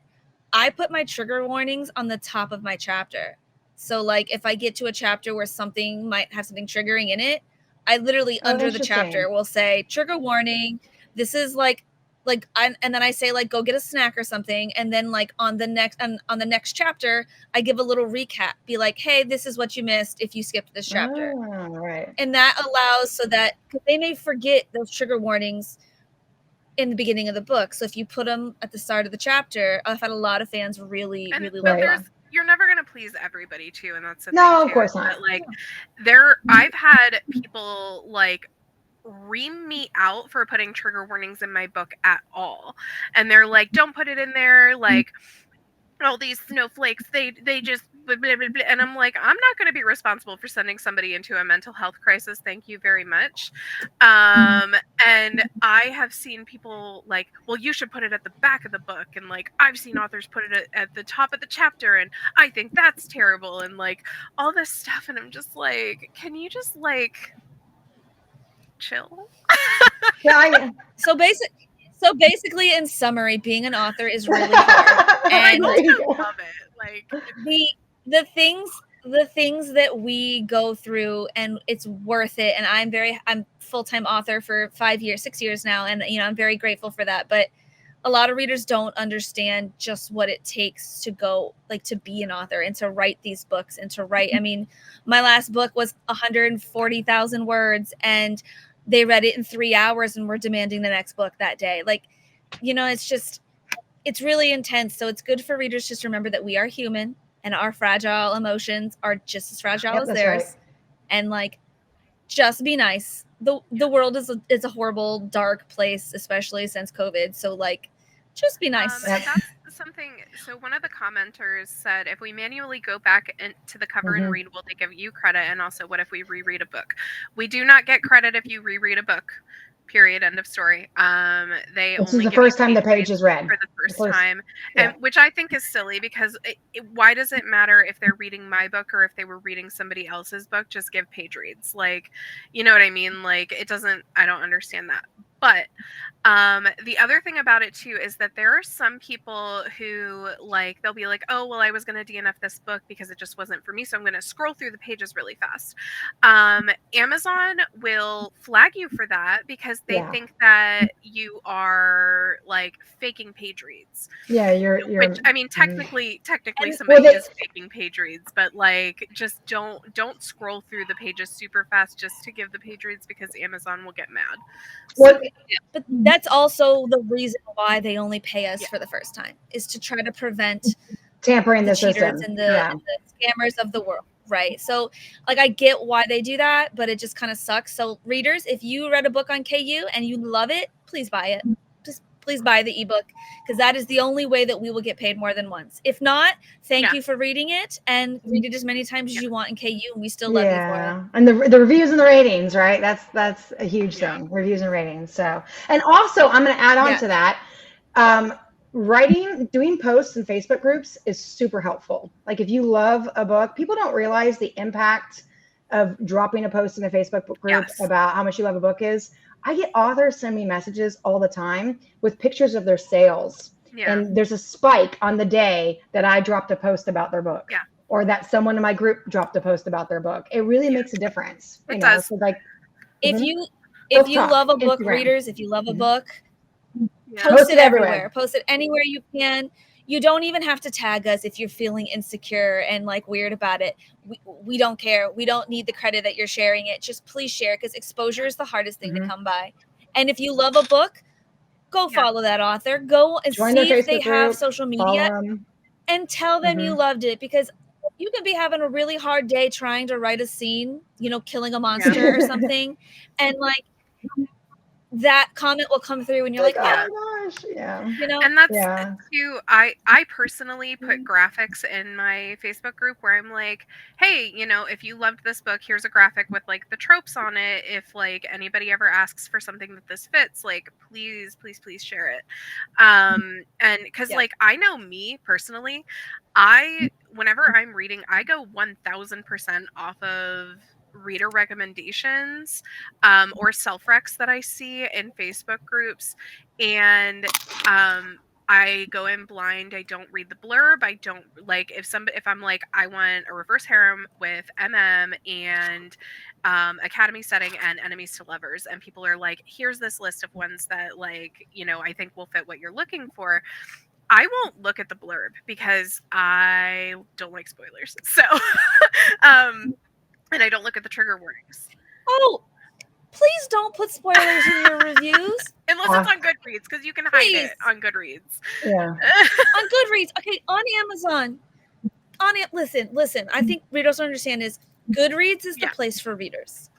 I put my trigger warnings on the top of my chapter. So like if I get to a chapter where something might have something triggering in it, I literally under the chapter will say trigger warning. This is and then I say like go get a snack or something, and then like on the next chapter I give a little recap, be like, hey, this is what you missed if you skipped this chapter. Right. And that allows so that they may forget those trigger warnings in the beginning of the book. So if you put them at the start of the chapter, I've had a lot of fans really love them. You're never going to please everybody too, and that's the no, thing of course not. But, like I've had people like ream me out for putting trigger warnings in my book at all, and they're like, don't put it in there, like all these snowflakes, they just blah, blah, blah, blah. And I'm like, I'm not going to be responsible for sending somebody into a mental health crisis, thank you very much. And I have seen people like, well, you should put it at the back of the book, and like I've seen authors put it at the top of the chapter, and I think that's terrible, and like all this stuff, and I'm just like, can you just like chill? So basically, in summary, being an author is really hard. And I love it. Like the things that we go through, and it's worth it. And I'm full-time author for 6 years now, and I'm very grateful for that. But a lot of readers don't understand just what it takes to go, like, to be an author and to write these books and to write. I mean, my last book was 140,000 words, and they read it in 3 hours and were demanding the next book that day. Like, it's really intense. So it's good for readers just to remember that we are human and our fragile emotions are just as fragile as theirs. Right. And like, just be nice. The world is a horrible, dark place, especially since COVID. So like, just be nice. That's something. So one of the commenters said, if we manually go back into the cover and read, will they give you credit? And also, what if we reread a book? We do not get credit if you reread a book. Period. End of story. They this only is the first time the page is read for the first time, and which I think is silly, because why does it matter if they're reading my book or if they were reading somebody else's book? Just give page reads, like, you know what I mean? Like, it doesn't. I don't understand that. But the other thing about it too is that there are some people who, like, they'll be like, oh, well, I was going to DNF this book because it just wasn't for me, so I'm going to scroll through the pages really fast. Amazon will flag you for that because they think that you are like faking page reads. Yeah, you're which, I mean, technically somebody is faking page reads, but like, just don't scroll through the pages super fast just to give the page reads, because Amazon will get mad. So, but that's also the reason why they only pay us for the first time, is to try to prevent tampering the cheaters system and the scammers of the world, right? So like, I get why they do that, but it just kind of sucks. So readers, if you read a book on KU and you love it, please buy it. Just please buy the ebook, because that is the only way that we will get paid more than once. If not, thank you for reading it, and read it as many times as you want in KU, and we still love you for it. And the reviews and the ratings, right? That's a huge thing. Reviews and ratings. So, and also I'm going to add on to that. Doing posts in Facebook groups is super helpful. Like, if you love a book, people don't realize the impact of dropping a post in a Facebook group about how much you love a book is. I get authors send me messages all the time with pictures of their sales. And there's a spike on the day that I dropped a post about their book. Or that someone in my group dropped a post about their book. It really makes a difference. It does. So like, if you love a book, readers, if you love a book, post it everywhere. Post it anywhere you can. You don't even have to tag us if you're feeling insecure and like weird about it. We don't care. We don't need the credit that you're sharing it. Just please share, because exposure is the hardest thing to come by. And if you love a book, go follow that author. Go and see if they have social media and tell them you loved it, because you could be having a really hard day trying to write a scene, killing a monster or something. And like, that comment will come through and you're like, oh Yeah. my gosh, yeah. you know, And that's Yeah. too. I personally put graphics in my Facebook group where I'm like, hey, if you loved this book, here's a graphic with like the tropes on it. If like anybody ever asks for something that this fits, like please, please, please share it. And because Yeah. like I know me personally, whenever I'm reading, I go 1000% off of reader recommendations or self-recs that I see in Facebook groups. And I go in blind. I don't read the blurb. I don't like if I'm like I want a reverse harem with and academy setting and enemies to lovers, and people are like, here's this list of ones that like I think will fit what you're looking for. I won't look at the blurb because I don't like spoilers. So and I don't look at the trigger warnings. Oh, please don't put spoilers in your reviews. Unless it's on Goodreads, because you can hide Please. it on Goodreads. Yeah. On Goodreads, okay, on Amazon. Listen. I think readers don't understand is Goodreads is the place for readers.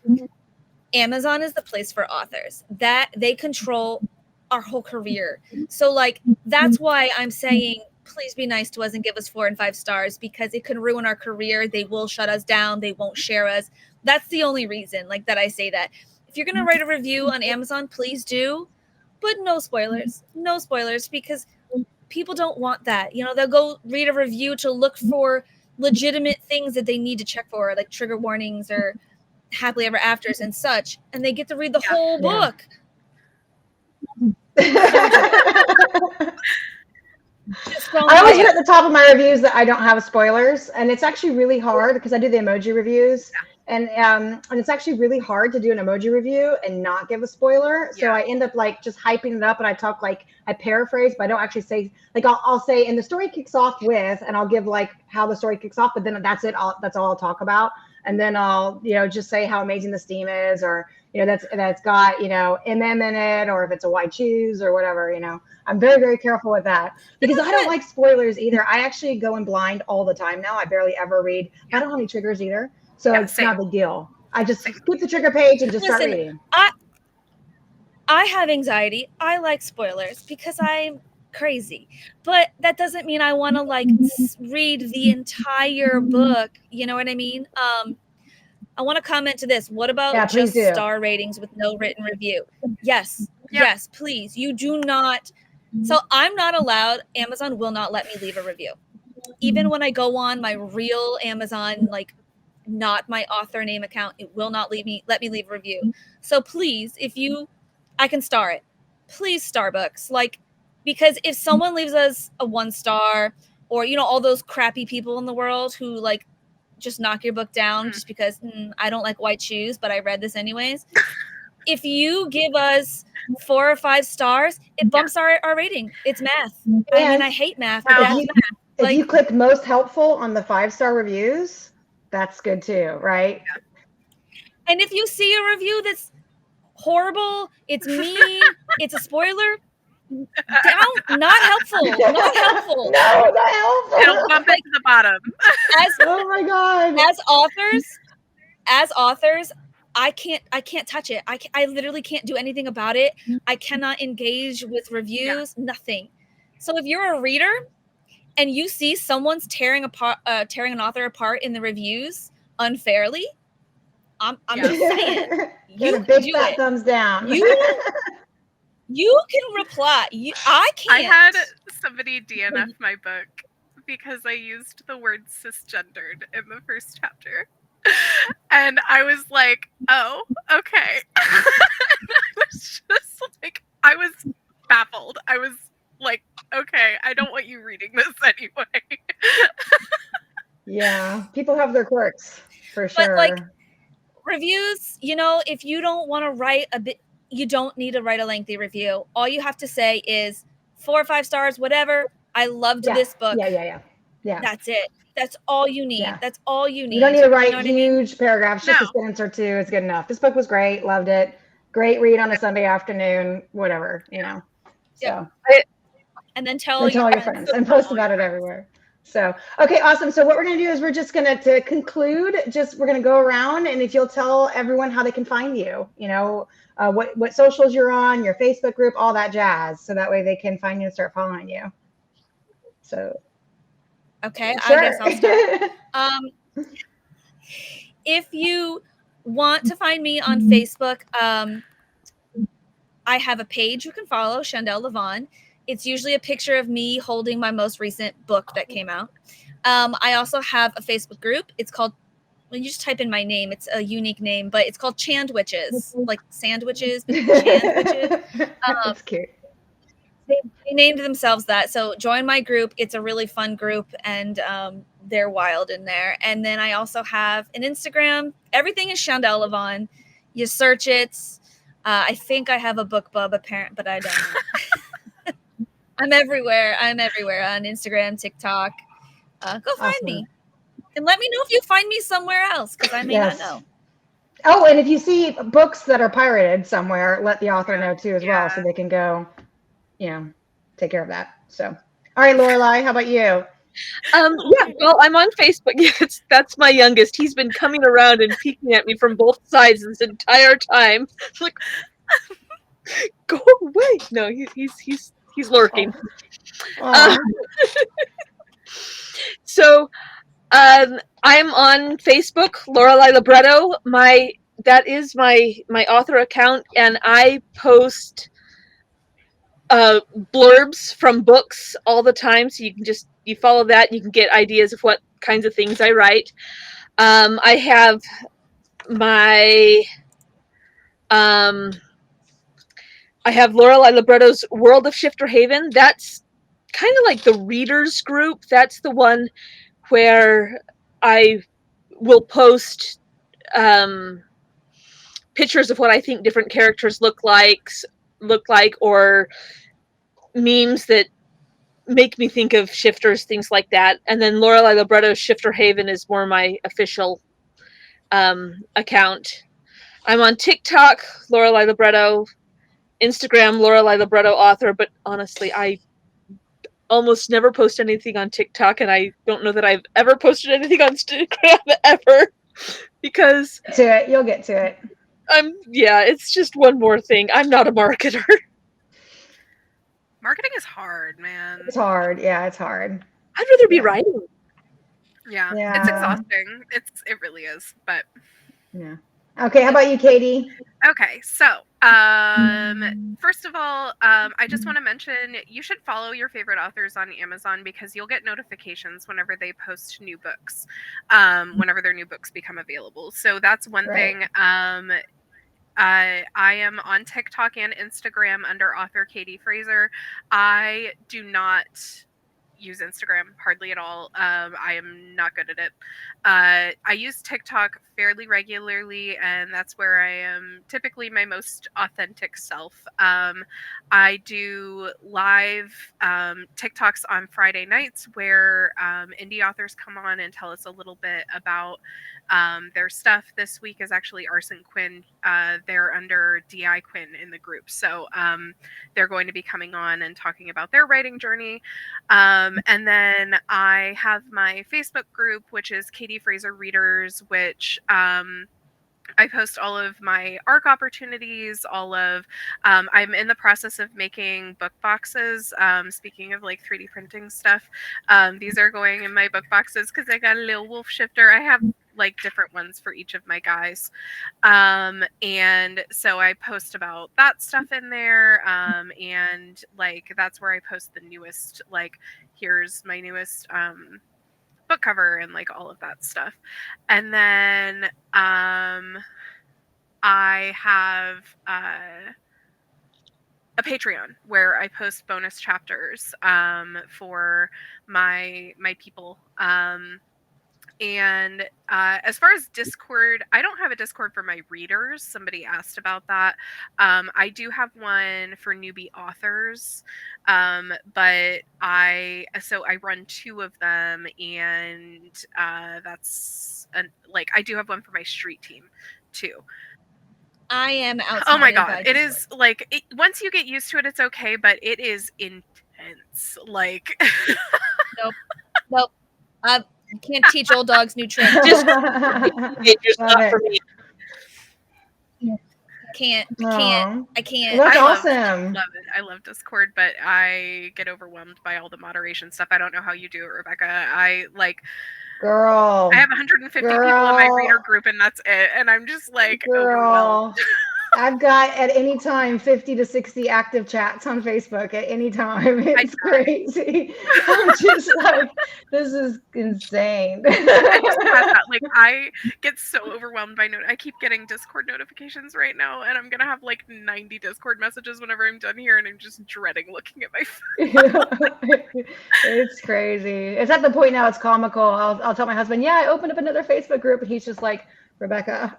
Amazon is the place for authors. That they control our whole career. So like that's why I'm saying please be nice to us and give us 4 and 5 stars, because it can ruin our career. They will shut us down. They won't share us. That's the only reason like that I say that. If you're going to write a review on Amazon, please do, but no spoilers. No spoilers, because people don't want that. They'll go read a review to look for legitimate things that they need to check for, like trigger warnings or happily ever afters and such, and they get to read the whole book. I always put at the top of my reviews that I don't have spoilers, and it's actually really hard because I do the emoji reviews, and it's actually really hard to do an emoji review and not give a spoiler. So I end up like just hyping it up, and I talk like I paraphrase, but I don't actually say like I'll say, and the story kicks off with, and I'll give like how the story kicks off, but then that's it. That's all I'll talk about, and then I'll just say how amazing this theme is, or that's got MM in it, or if it's a white choose or whatever. I'm very, very careful with that because I don't like spoilers either. I actually go in blind all the time now. I barely ever read. I don't have any triggers either, so it's not a big deal. I just skip the trigger page and just start reading. I have anxiety. I like spoilers because I'm crazy, but that doesn't mean I want to like read the entire book. You know what I mean? I want to comment to this. What about just star ratings with no written review? Yes, please. You do not. So I'm not allowed. Amazon will not let me leave a review. Even when I go on my real Amazon, like not my author name account, it will not let me leave a review. So please, I can star it. Please, Starbucks. Like, because if someone leaves us a 1 star, or, all those crappy people in the world who like just knock your book down just because I don't like white shoes, but I read this anyways. If you give us 4 or 5 stars, it bumps our rating. It's math. I hate math. But if you click most helpful on the 5-star reviews, that's good too, right? And if you see a review that's horrible, it's mean, it's a spoiler, not helpful. Not helpful. No, not helpful. It'll bump it to the bottom. Oh my God. As authors, I can't touch it. I literally can't do anything about it. I cannot engage with reviews, nothing. So if you're a reader and you see someone's tearing an author apart in the reviews unfairly, I'm just saying. Get a big fat thumbs down. You can reply. I can't. I had somebody DNF my book because I used the word cisgendered in the first chapter. And I was like, oh, okay. I was just like, I was baffled. I was like, okay, I don't want you reading this anyway. Yeah, people have their quirks, for sure. But like reviews, if you don't want to write you don't need to write a lengthy review. All you have to say is 4 or 5 stars, whatever. I loved this book. Yeah. That's it. That's all you need. Yeah. That's all you need. You don't need to write huge paragraphs. Just a sentence or 2 is good enough. This book was great. Loved it. Great read on a Sunday afternoon, whatever, So. And then tell all your friends and post about it everywhere. So, okay, awesome. So what we're going to do is we're just going to conclude, we're going to go around, and if you'll tell everyone how they can find you, what socials you're on, your Facebook group, all that jazz. So that way they can find you and start following you. So. Okay, Sure. I guess I'll start. If you want to find me on Facebook, I have a page you can follow, Chandelle LaVaun. It's usually a picture of me holding my most recent book that came out. I also have a Facebook group. It's called, when you just type in my name, it's a unique name, but it's called Chandwitches, like sandwiches, but Chandwitches. That's cute. They named themselves that. So join my group. It's a really fun group, and they're wild in there. And then I also have an Instagram. Everything is Chandelle LaVaun. You search it. I think I have a BookBub apparent, but I don't know. I'm everywhere. I'm everywhere on Instagram, TikTok. Go find me. And let me know if you find me somewhere else, because I may not know. Oh, and if you see books that are pirated somewhere, let the author know too as well, so they can go, take care of that. So, all right, Lorelei, how about you? Yeah, well, I'm on Facebook. Yes, that's my youngest. He's been coming around and peeking at me from both sides this entire time. It's like, go away! No, he's lurking. So, I'm on Facebook, Lorelei Libretto. That is my author account, and I post blurbs from books all the time. So you follow that, and you can get ideas of what kinds of things I write. I have my I have Lorelei Libretto's World of Shifter Haven. That's kind of like the readers group. That's the one where I will post pictures of what I think different characters look like, or memes that make me think of shifters, things like that. And then Lorelei Libretto's Shifter Haven is more my official account. I'm on TikTok, Lorelei Libretto, Instagram, Lorelei Libretto author, but honestly, I almost never post anything on TikTok, and I don't know that I've ever posted anything on Instagram ever, because you'll get to it. It's just one more thing. I'm not a marketer. Marketing is hard, man. It's hard. Yeah, it's hard. I'd rather be writing. Yeah, it's exhausting. It really is, but yeah. Okay, how about you, Katie? Okay, so first of all, I just want to mention you should follow your favorite authors on Amazon, because you'll get notifications whenever they post new books, whenever their new books become available. So that's one thing. I am on TikTok and Instagram under author Katie Fraser. I do not use Instagram hardly at all. I am not good at it. I use TikTok fairly regularly, and that's where I am typically my most authentic self. I do live TikToks on Friday nights where indie authors come on and tell us a little bit about their stuff. This week is actually Arson Quinn. They're under DI Quinn in the group. So they're going to be coming on and talking about their writing journey. And then I have my Facebook group, which is Katie Fraser Readers, which I post all of my ARC opportunities, I'm in the process of making book boxes. Speaking of like 3D printing stuff, these are going in my book boxes because I got a little wolf shifter. I have like different ones for each of my guys. And so I post about that stuff in there. And like, that's where I post the newest, like, here's my newest, book cover and like all of that stuff. And then I have a Patreon where I post bonus chapters for my people. And as far as Discord, I don't have a Discord for my readers. Somebody asked about that. I do have one for newbie authors, but I run two of them, and I do have one for my street team too. I am outside. Oh my god, it is like once you get used to it, it's okay, but it is intense. Like, nope. Nope. You can't teach old dogs new tricks. Just it's Love not it. for me. I Aw. can't. Well, that's I love awesome. Love it. I love Discord, but I get overwhelmed by all the moderation stuff. I don't know how you do it, Rebecca. I Girl. have 150 people in my reader group, and that's it. And I'm just like overwhelmed. Girl. I've got at any time 50 to 60 active chats on Facebook at any time. It's crazy. I'm just like, this is insane. I just had that. Like, I get so overwhelmed by I keep getting Discord notifications right now, and I'm gonna have like 90 Discord messages whenever I'm done here, and I'm just dreading looking at my phone. It's crazy. It's at the point now it's comical. I'll tell my husband, yeah, I opened up another Facebook group, and he's just like, Rebecca.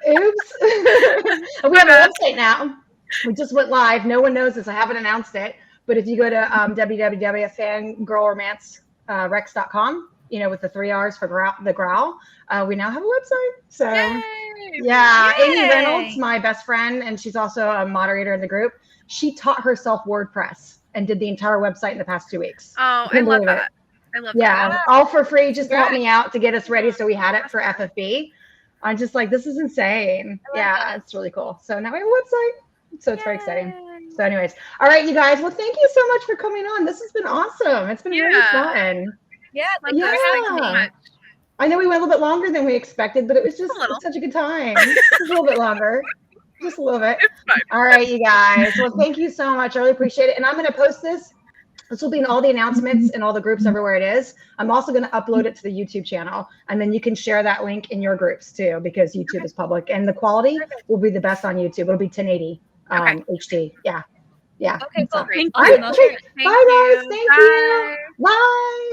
Oops. We have a website now. We just went live. No one knows this. I haven't announced it. But if you go to www.FanGrrrl.rex.com, with the 3 R's for the growl, we now have a website. So, yeah. Yay. Amy Reynolds, my best friend, and she's also a moderator in the group. She taught herself WordPress and did the entire website in the past 2 weeks. Oh, I love that. I love that. Yeah, all for free, just to help me out to get us ready. So we had it for FFB. I'm just like, this is insane. Yeah, it's really cool. So now we have a website. So it's very exciting. So anyways, all right, you guys. Well, thank you so much for coming on. This has been awesome. It's been really fun. Yeah, Thank you so much. I know we went a little bit longer than we expected, but it was just such a good time. Just a little bit longer. Just a little bit. It's fine. All right, you guys. Well, thank you so much. I really appreciate it. And I'm going to post this. This will be in all the announcements and all the groups everywhere it is. I'm also going to upload it to the YouTube channel, and then you can share that link in your groups too, because YouTube is public, and the quality will be the best on YouTube. It'll be 1080 HD. Yeah. Okay, cool. Great. All right. Awesome. Okay. Bye, guys. Thank you. Bye.